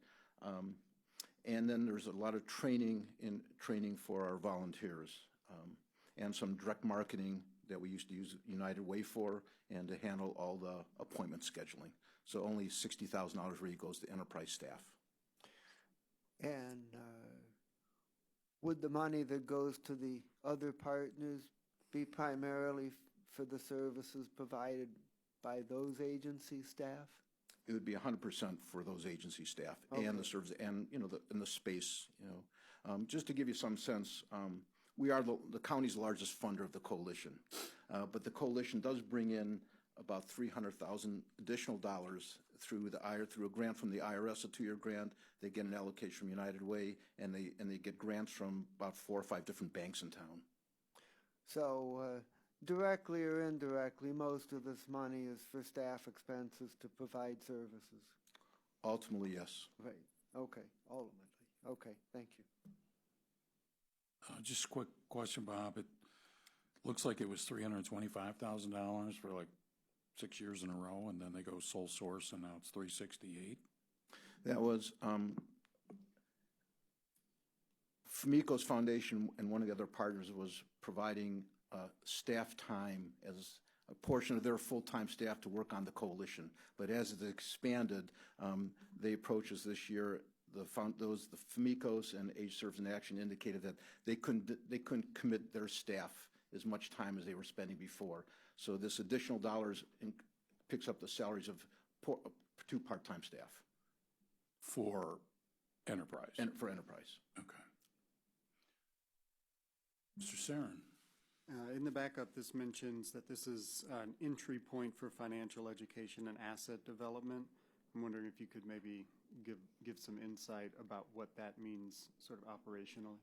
And then there's a lot of training for our volunteers, and some direct marketing that we used to use United Way for, and to handle all the appointment scheduling. So only $60,000 really goes to enterprise staff. And would the money that goes to the other partners be primarily for the services provided by those agency staff? It would be 100% for those agency staff. Okay. And the service, and in the space. Just to give you some sense, we are the county's largest funder of the coalition, but the coalition does bring in about $300,000 additional dollars through a grant from the IRS, a 2-year grant. They get an allocation from United Way, and they get grants from about 4 or 5 different banks in town. So directly or indirectly, most of this money is for staff expenses to provide services. Ultimately, yes. Right. Okay. Ultimately. Okay. Thank you. Just a quick question, Bob. It looks like it was $325,000 for like 6 years in a row, and then they go sole source, and now it's $368,000. That was Famicos Foundation, and one of the other partners was providing staff time as a portion of their full-time staff to work on the coalition. But as it expanded, they approached us this year. The Famicos and Age Serves in Action indicated that they couldn't commit their staff as much time as they were spending before. So this additional dollars picks up the salaries of 2 part-time staff. For enterprise? For enterprise. Okay. Mr. Sarin. In the backup, this mentions that this is an entry point for financial education and asset development. I'm wondering if you could maybe give some insight about what that means sort of operationally.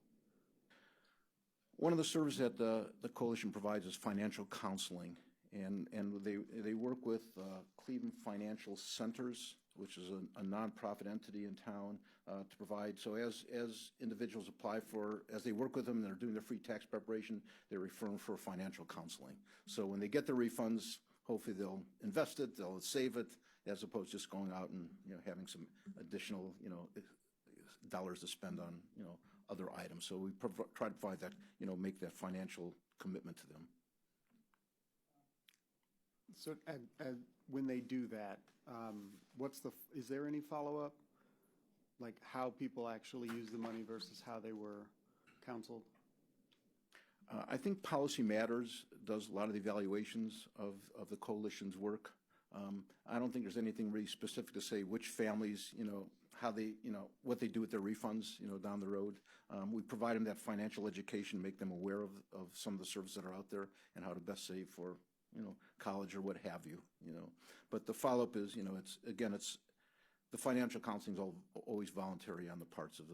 One of the services that the coalition provides is financial counseling, and they work with Cleveland Financial Centers, which is a nonprofit entity in town, to provide. So as individuals apply as they work with them, they're doing their free tax preparation, they refer them for financial counseling. So when they get their refunds, hopefully they'll invest it, they'll save it, as opposed to just going out and having some additional dollars to spend on other items. So we try to provide that, make that financial commitment to them. So when they do that, is there any follow-up? Like how people actually use the money versus how they were counseled? I think Policy Matters does a lot of the evaluations of the coalition's work. I don't think there's anything really specific to say which families, how they, what they do with their refunds, down the road. We provide them that financial education, make them aware of some of the services that are out there and how to best save for, college or what have you, But the follow-up is, it's the financial counseling is always voluntary on the parts of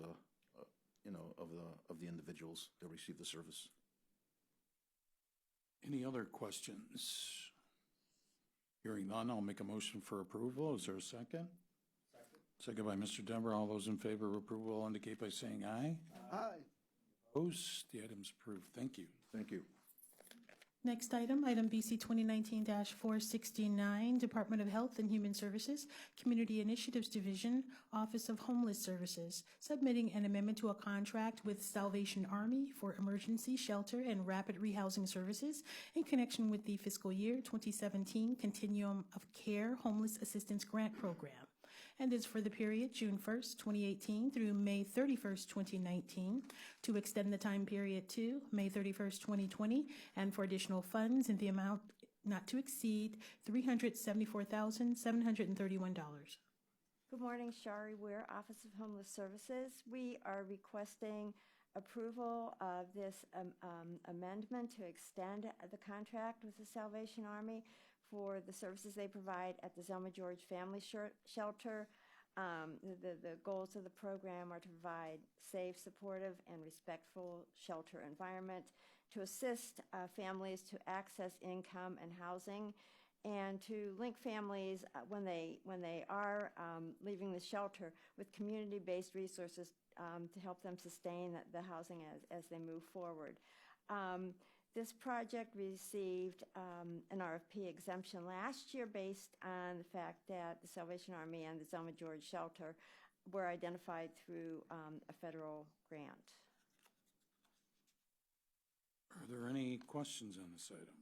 of the individuals that receive the service. Any other questions? Hearing none, I'll make a motion for approval. Is there a second? Second by Mr. Denver. All those in favor of approval will indicate by saying aye. Aye. Opposed? The item's approved. Thank you. Thank you. Next item BC 2019-469, Department of Health and Human Services, Community Initiatives Division, Office of Homeless Services, submitting an amendment to a contract with Salvation Army for emergency shelter and rapid rehousing services in connection with the fiscal year 2017 Continuum of Care Homeless Assistance Grant Program, and is for the period June 1st, 2018 through May 31st, 2019, to extend the time period to May 31st, 2020, and for additional funds in the amount not to exceed $374,731. Good morning, Shari Weir, Office of Homeless Services. We are requesting approval of this amendment to extend the contract with the Salvation Army for the services they provide at the Zelma George Family Shelter. The goals of the program are to provide safe, supportive, and respectful shelter environment, to assist families to access income and housing, and to link families when they are leaving the shelter with community-based resources to help them sustain the housing as they move forward. This project received an RFP exemption last year based on the fact that the Salvation Army and the Zelma George Shelter were identified through a federal grant. Are there any questions on this item?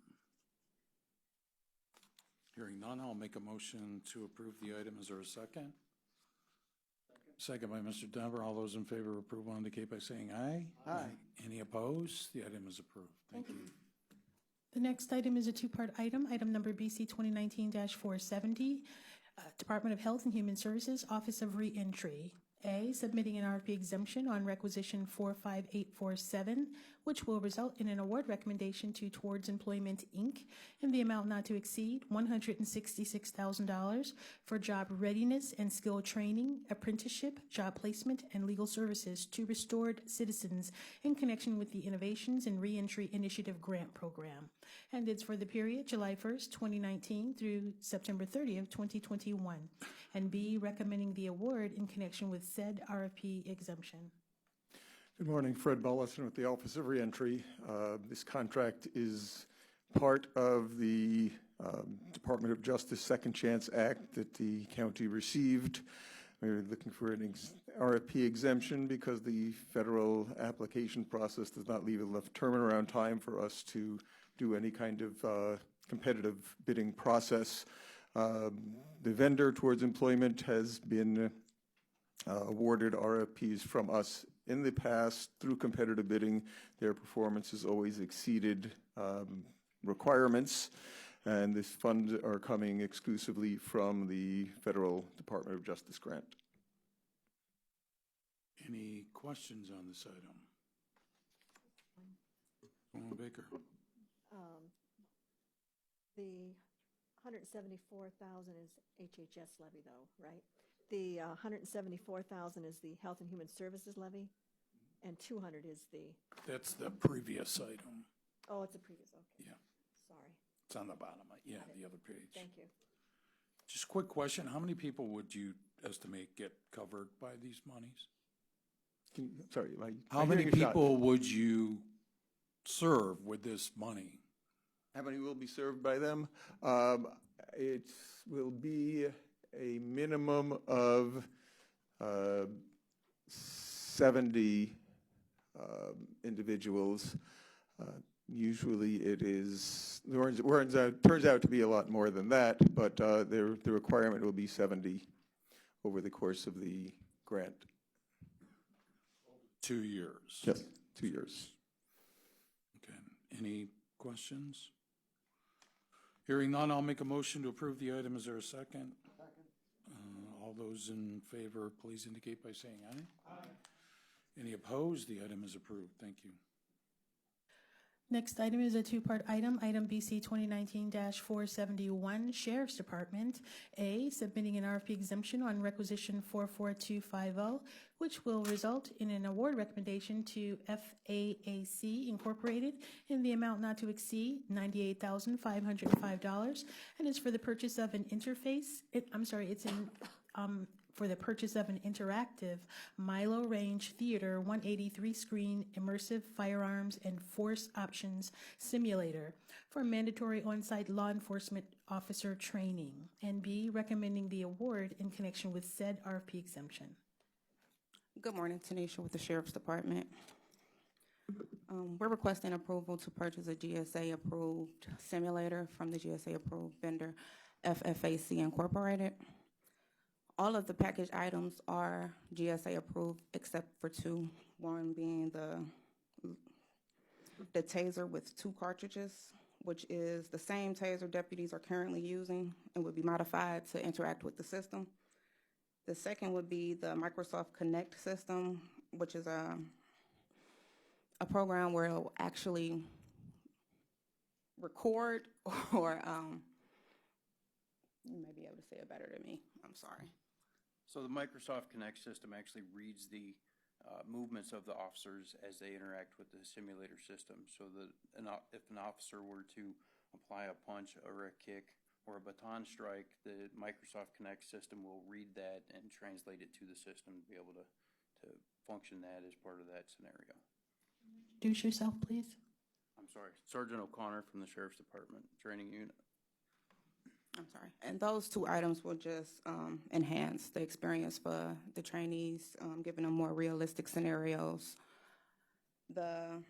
Hearing none, I'll make a motion to approve the item. Is there a second? Second by Mr. Denver. All those in favor of approval indicate by saying aye. Aye. Any opposed? The item is approved. Thank you. The next item is a two-part item, item number BC 2019-470, Department of Health and Human Services, Office of Reentry. A, submitting an RFP exemption on requisition 45847, which will result in an award recommendation to Towards Employment, Inc. in the amount not to exceed $166,000 for job readiness and skill training, apprenticeship, job placement, and legal services to restored citizens in connection with the Innovations and Reentry Initiative Grant Program. And it's for the period July 1st, 2019 through September 30th, 2021. And B, recommending the award in connection with said RFP exemption. Good morning, Fred Bullison with the Office of Reentry. This contract is part of the Department of Justice Second Chance Act that the county received. We're looking for an RFP exemption because the federal application process does not leave enough turnaround time for us to do any kind of competitive bidding process. The vendor Towards Employment has been awarded RFPs from us in the past through competitive bidding. Their performance has always exceeded requirements, and these funds are coming exclusively from the Federal Department of Justice grant. Any questions on this item? Councilwoman Baker. The 174,000 is HHS levy, though, right? The 174,000 is the Health and Human Services levy, and 200 is the. That's the previous item. Oh, it's a previous. Okay. Yeah. Sorry. It's on the bottom. Yeah, the other page. Thank you. Just a quick question. How many people would you estimate get covered by these monies? Sorry. How many people would you serve with this money? How many will be served by them? It will be a minimum of 70 individuals. Usually it is, turns out to be a lot more than that, but the requirement will be 70 over the course of the grant. 2 years? Yes, 2 years. Okay. Any questions? Hearing none, I'll make a motion to approve the item. Is there a second? Second. All those in favor, please indicate by saying aye. Aye. Any opposed? The item is approved. Thank you. Next item is a two-part item, item BC 2019-471, Sheriff's Department. A, submitting an RFP exemption on requisition 44250, which will result in an award recommendation to FAAC Incorporated in the amount not to exceed $98,505, and is for the purchase of an interface. For the purchase of an interactive Milo Range Theater 183 screen immersive firearms and force options simulator for mandatory on-site law enforcement officer training. And B, recommending the award in connection with said RFP exemption. Good morning, Tanisha with the Sheriff's Department. We're requesting approval to purchase a GSA-approved simulator from the GSA-approved vendor FAAC Incorporated. All of the package items are GSA approved except for two, one being the taser with 2 cartridges, which is the same taser deputies are currently using and would be modified to interact with the system. The second would be the Microsoft Connect system, which is a program where it'll actually record or you may be able to say it better than me. I'm sorry. So the Microsoft Connect system actually reads the movements of the officers as they interact with the simulator system. So that if an officer were to apply a punch or a kick or a baton strike, the Microsoft Connect system will read that and translate it to the system to be able to function that as part of that scenario. Introduce yourself, please. I'm sorry, Sergeant O'Connor from the Sheriff's Department Training Unit. I'm sorry. And those two items will just enhance the experience for the trainees, giving them more realistic scenarios. The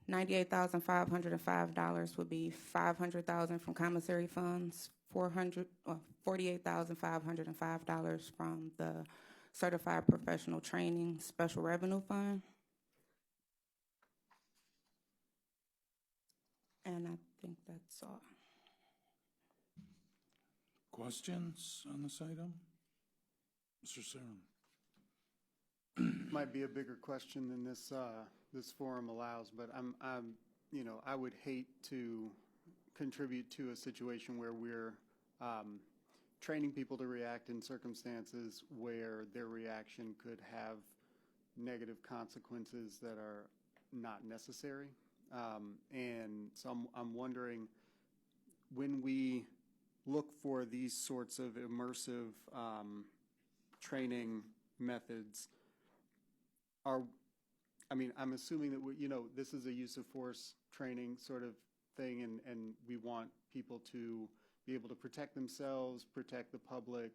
$98,505 would be $500,000 from commissary funds, $48,505 from the Certified Professional Training Special Revenue Fund. And I think that's all. Questions on this item? Mr. Sarum. Might be a bigger question than this forum allows, but I would hate to contribute to a situation where we're training people to react in circumstances where their reaction could have negative consequences that are not necessary. And so I'm wondering, when we look for these sorts of immersive training methods, I'm assuming that this is a use of force training sort of thing, and we want people to be able to protect themselves, protect the public.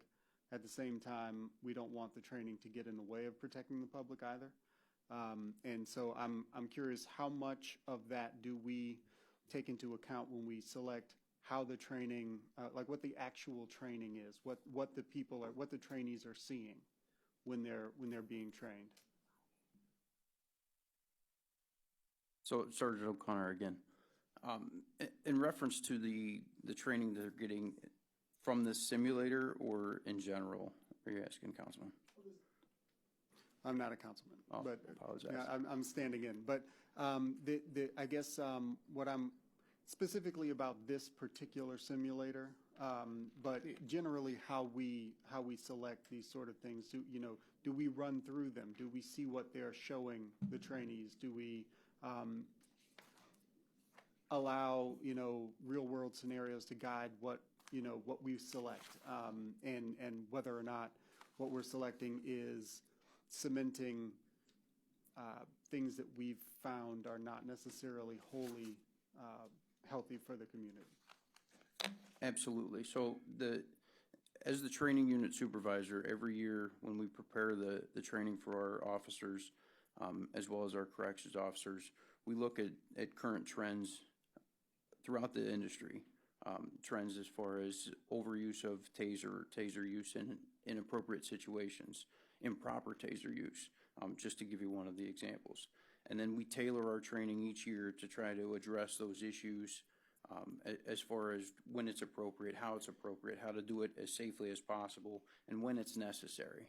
At the same time, we don't want the training to get in the way of protecting the public either. And so I'm curious, how much of that do we take into account when we select how the training, like what the actual training is, what the trainees are seeing when they're being trained? So Sergeant O'Connor again. In reference to the training they're getting from this simulator or in general, are you asking, Councilman? I'm not a councilman, but apologize. Yeah, I'm standing in. But I guess what I'm specifically about this particular simulator, but generally how we select these sort of things. Do we run through them? Do we see what they're showing the trainees? Do we allow real world scenarios to guide what we select, and whether or not what we're selecting is cementing things that we've found are not necessarily wholly healthy for the community? Absolutely. So as the training unit supervisor, every year when we prepare the training for our officers, as well as our corrections officers, we look at current trends throughout the industry. Trends as far as overuse of taser use in inappropriate situations, improper taser use, just to give you one of the examples. And then we tailor our training each year to try to address those issues as far as when it's appropriate, how to do it as safely as possible, and when it's necessary.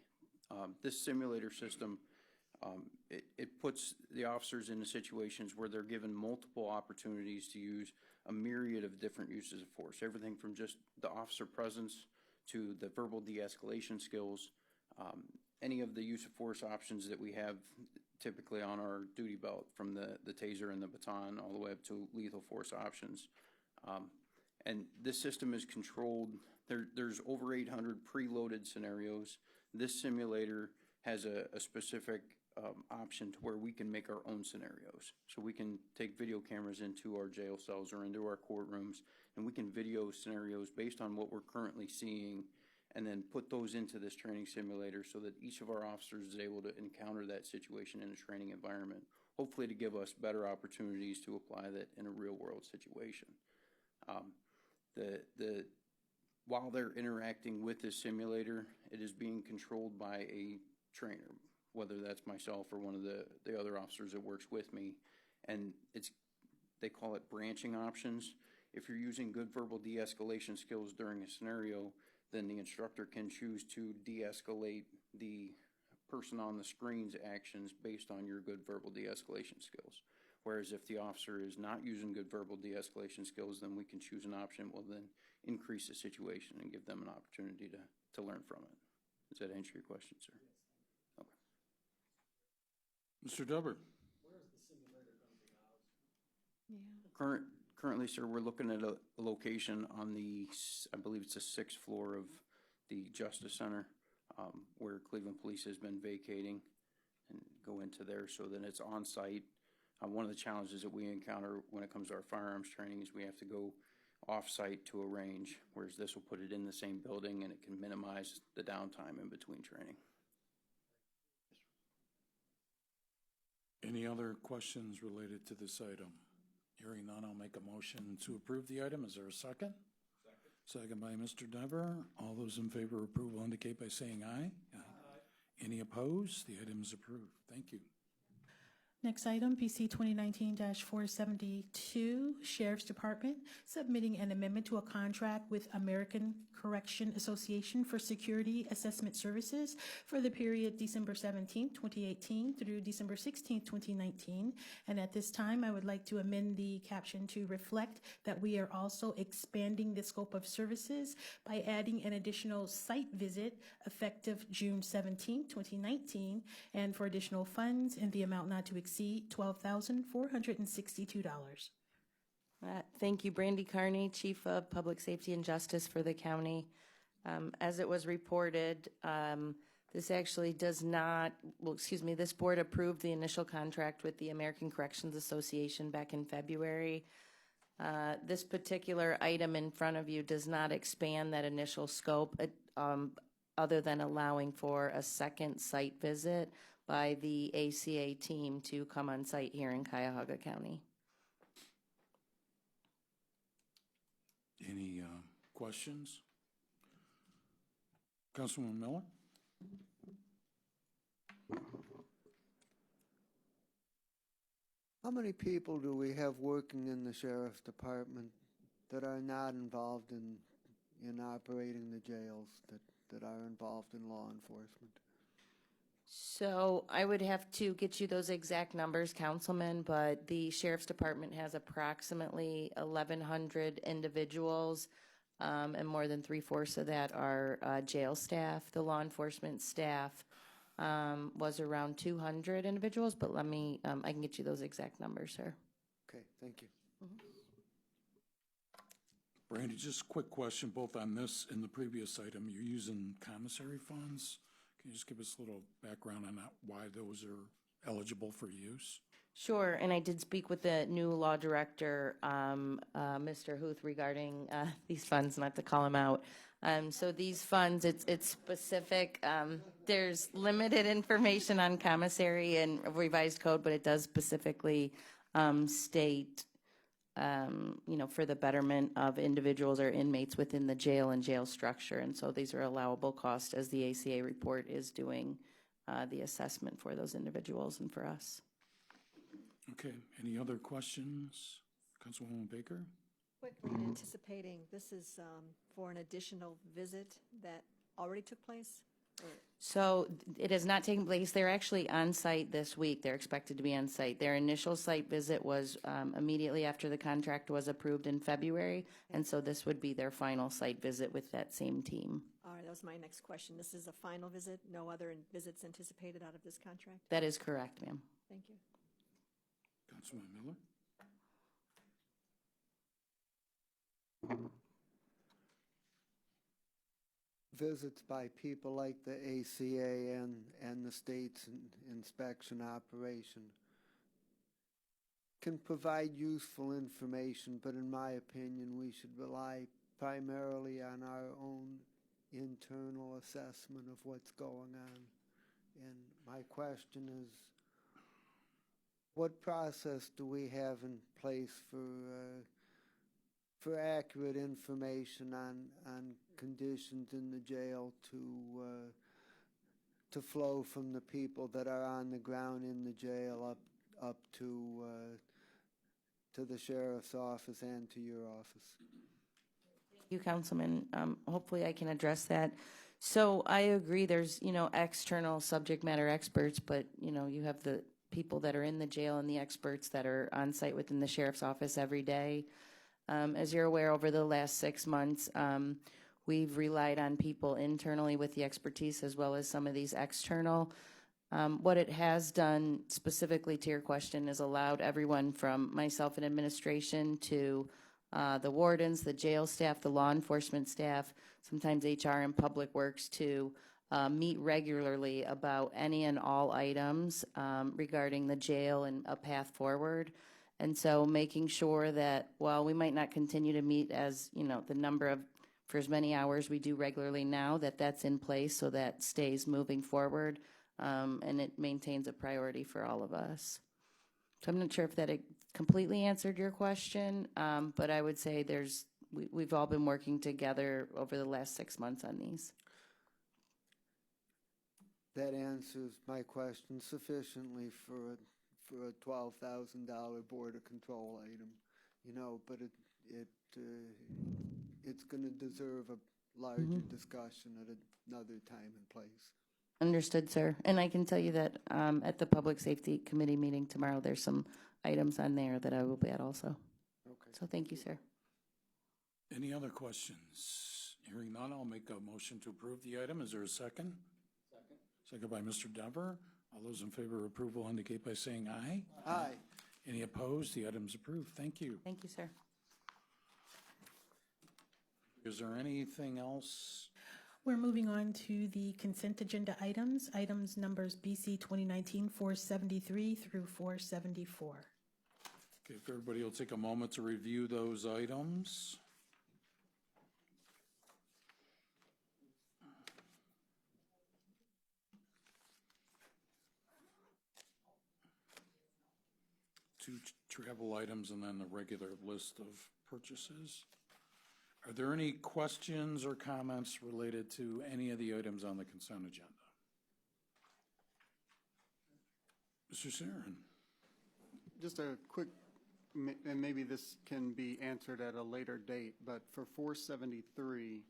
This simulator system, it puts the officers into situations where they're given multiple opportunities to use a myriad of different uses of force, everything from just the officer presence to the verbal de-escalation skills, any of the use of force options that we have typically on our duty belt, from the taser and the baton all the way up to lethal force options. And this system is controlled. There's over 800 preloaded scenarios. This simulator has a specific option to where we can make our own scenarios. So we can take video cameras into our jail cells or into our courtrooms, and we can video scenarios based on what we're currently seeing, and then put those into this training simulator so that each of our officers is able to encounter that situation in a training environment, hopefully to give us better opportunities to apply that in a real world situation. While they're interacting with this simulator, it is being controlled by a trainer, whether that's myself or one of the other officers that works with me. And they call it branching options. If you're using good verbal de-escalation skills during a scenario, then the instructor can choose to de-escalate the person on the screen's actions based on your good verbal de-escalation skills. Whereas if the officer is not using good verbal de-escalation skills, then we can choose an option that will then increase the situation and give them an opportunity to learn from it. Does that answer your question, sir? Okay. Mr. Dubber? Currently, sir, we're looking at a location on the, I believe it's the 6th floor of the Justice Center, where Cleveland Police has been vacating, and go into there so that it's on site. One of the challenges that we encounter when it comes to our firearms training is we have to go off-site to a range, whereas this will put it in the same building and it can minimize the downtime in between training. Any other questions related to this item? Hearing none, I'll make a motion to approve the item. Is there a second? Second by Mr. Dever. All those in favor of approval indicate by saying aye. Aye. Any opposed? The item is approved. Thank you. Next item, PC 2019-472, Sheriff's Department, submitting an amendment to a contract with American Correction Association for security assessment services for the period December 17, 2018 through December 16, 2019. And at this time, I would like to amend the caption to reflect that we are also expanding the scope of services by adding an additional site visit effective June 17, 2019, and for additional funds in the amount not to exceed $12,462. Thank you, Brandy Carney, Chief of Public Safety and Justice for the county. As it was reported, this actually does not, this board approved the initial contract with the American Corrections Association back in February. This particular item in front of you does not expand that initial scope, other than allowing for a second site visit by the ACA team to come on site here in Cuyahoga County. Any questions? Councilwoman Miller? How many people do we have working in the sheriff's department that are not involved in operating the jails, that are involved in law enforcement? So I would have to get you those exact numbers, Councilman, but the Sheriff's Department has approximately 1,100 individuals, and more than 3/4 of that are jail staff. The law enforcement staff was around 200 individuals, but let me, I can get you those exact numbers, sir. Okay, thank you. Brandy, just a quick question, both on this and the previous item. You're using commissary funds. Can you just give us a little background on why those are eligible for use? Sure, and I did speak with the new law director, Mr. Huth, regarding these funds, not to call him out. So these funds, it's specific. There's limited information on commissary and revised code, but it does specifically state, for the betterment of individuals or inmates within the jail and jail structure. And so these are allowable costs as the ACA report is doing the assessment for those individuals and for us. Okay, any other questions? Councilwoman Baker? What were you anticipating? This is for an additional visit that already took place? So it has not taken place. They're actually on site this week. They're expected to be on site. Their initial site visit was immediately after the contract was approved in February, and so this would be their final site visit with that same team. All right, that was my next question. This is a final visit? No other visits anticipated out of this contract? That is correct, ma'am. Thank you. Councilman Miller? Visits by people like the ACA and the state's inspection operation can provide useful information, but in my opinion, we should rely primarily on our own internal assessment of what's going on. And my question is, what process do we have in place for accurate information on conditions in the jail to flow from the people that are on the ground in the jail up to the sheriff's office and to your office? Thank you, Councilman. Hopefully I can address that. So I agree, there's, external subject matter experts, but, you have the people that are in the jail and the experts that are on site within the sheriff's office every day. As you're aware, over the last 6 months, we've relied on people internally with the expertise as well as some of these external. What it has done, specifically to your question, is allowed everyone from myself and administration to the wardens, the jail staff, the law enforcement staff, sometimes HR and Public Works to meet regularly about any and all items regarding the jail and a path forward. And so making sure that while we might not continue to meet as, the number of, for as many hours we do regularly now, that's in place so that stays moving forward and it maintains a priority for all of us. So I'm not sure if that completely answered your question, but I would say we've all been working together over the last 6 months on these. That answers my question sufficiently for a $12,000 border control item, but it's going to deserve a larger discussion at another time and place. Understood, sir. And I can tell you that at the Public Safety Committee meeting tomorrow, there's some items on there that I will be at also. Okay. So thank you, sir. Any other questions? Hearing none, I'll make a motion to approve the item. Is there a second? Second. Second by Mr. Dever. All those in favor of approval indicate by saying aye. Aye. Any opposed? The item's approved. Thank you. Thank you, sir. Is there anything else? We're moving on to the consent agenda items, numbers BC 2019-473 through 474. Okay, if everybody will take a moment to review those items. Two travel items and then the regular list of purchases. Are there any questions or comments related to any of the items on the consent agenda? Mr. Sarin. Just a quick, and maybe this can be answered at a later date, but for 473,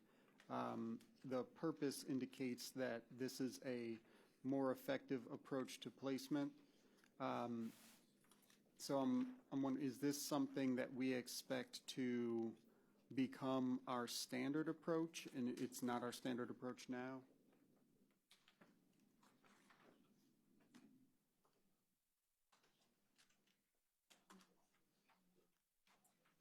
the purpose indicates that this is a more effective approach to placement. So I'm wondering, is this something that we expect to become our standard approach, and it's not our standard approach now?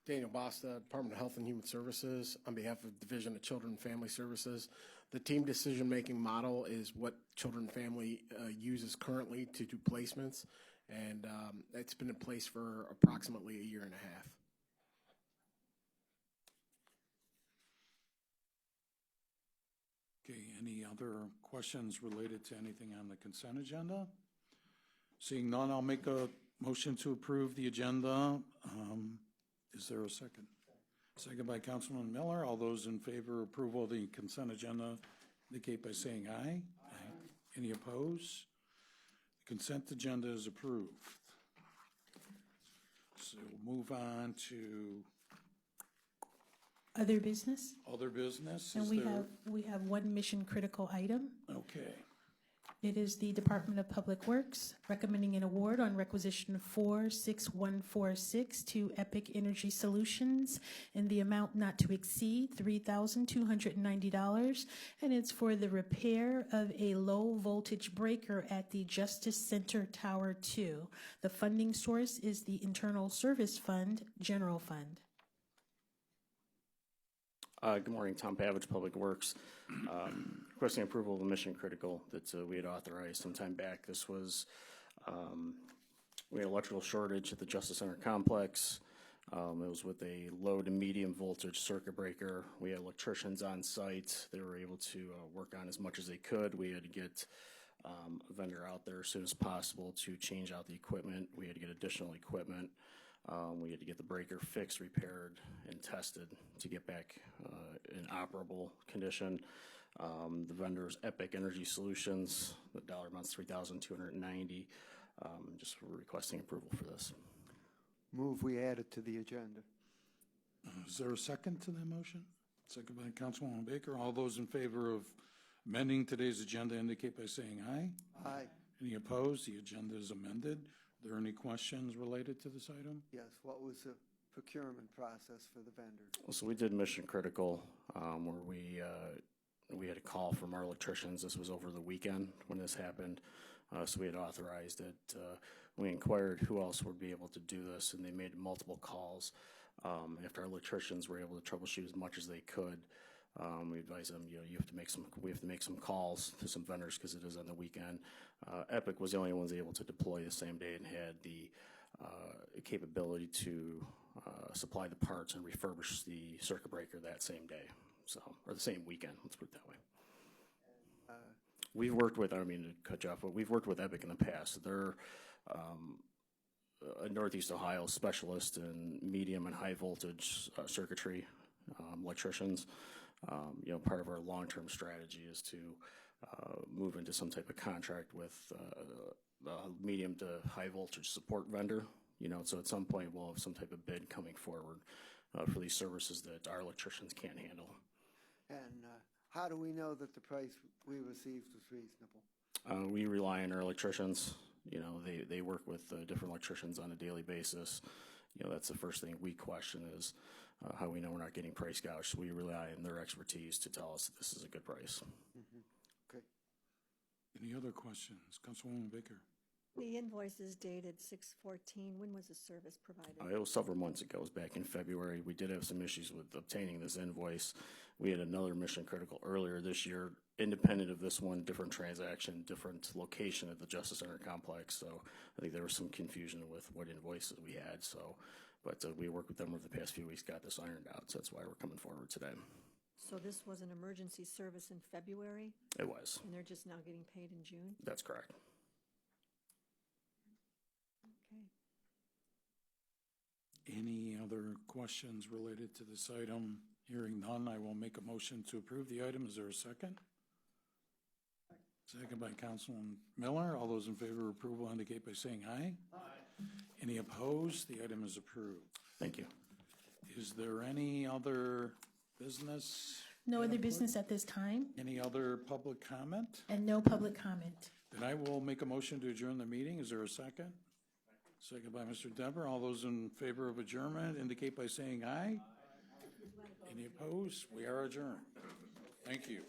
Daniel Basta, Department of Health and Human Services, on behalf of Division of Children and Family Services. The team decision-making model is what Children and Family uses currently to do placements, and it's been in place for approximately a year and a half. Okay, any other questions related to anything on the consent agenda? Seeing none, I'll make a motion to approve the agenda. Is there a second? Second by Councilman Miller. All those in favor of approval of the consent agenda indicate by saying aye. Aye. Any opposed? The consent agenda is approved. So we'll move on to Other business? other business. And Is we there- have one mission critical item. Okay. It is the Department of Public Works recommending an award on requisition 46146 to Epic Energy Solutions in the amount not to exceed $3,290, and it's for the repair of a low voltage breaker at the Justice Center Tower 2. The funding source is the Internal Service Fund, General Fund. Good morning, Tom Pavich, Public Works. Requesting approval of the mission critical that we had authorized some time back. This was, we had electrical shortage at the Justice Center complex. It was with a low to medium voltage circuit breaker. We had electricians on site. They were able to work on as much as they could. We had to get a vendor out there as soon as possible to change out the equipment. We had to get additional equipment. We had to get the breaker fixed, repaired, and tested to get back in operable condition. The vendor is Epic Energy Solutions. The dollar amount's $3,290. Just requesting approval for this. Move we add it to the agenda. Is there a second to that motion? Second by Councilwoman Baker. All those in favor of amending today's agenda indicate by saying aye. Aye. Any opposed? The agenda is amended. Are there any questions related to this item? Yes, what was the procurement process for the vendor? So we did mission critical, where we had a call from our electricians. This was over the weekend when this happened. So we had authorized it. We inquired who else would be able to do this, and they made multiple calls. After our electricians were able to troubleshoot as much as they could, we advised them, we have to make some calls to some vendors because it is on the weekend. Epic was the only ones able to deploy the same day and had the capability to supply the parts and refurbish the circuit breaker that same day, or the same weekend, let's put it that way. We've worked with, I don't mean to cut you off, but we've worked with Epic in the past. They're a Northeast Ohio specialist in medium and high voltage circuitry electricians. Part of our long-term strategy is to move into some type of contract with a medium to high voltage support vendor. So at some point we'll have some type of bid coming forward for these services that our electricians can't handle. And how do we know that the price we received was reasonable? We rely on our electricians. They work with different electricians on a daily basis. That's the first thing we question is how we know we're not getting price gouged. We rely on their expertise to tell us that this is a good price. Okay. Any other questions? Councilwoman Baker. The invoice is dated 6/14. When was the service provided? It was several months ago. It was back in February. We did have some issues with obtaining this invoice. We had another mission critical earlier this year, independent of this one, different transaction, different location at the Justice Center complex. So I think there was some confusion with what invoices we had. But we worked with them over the past few weeks, got this ironed out. So that's why we're coming forward today. So this was an emergency service in February? It was. And they're just now getting paid in June? That's correct. Okay. Any other questions related to this item? Hearing none, I will make a motion to approve the item. Is there a second? Second by Councilman Miller. All those in favor of approval indicate by saying aye. Aye. Any opposed? The item is approved. Thank you. Is there any other business? No other business at this time, Any other public comment? and no public comment. Then I will make a motion to adjourn the meeting. Is there a second? Second by Mr. Denver. All those in favor of adjournment indicate by saying aye. Any opposed? We are adjourned. Thank you.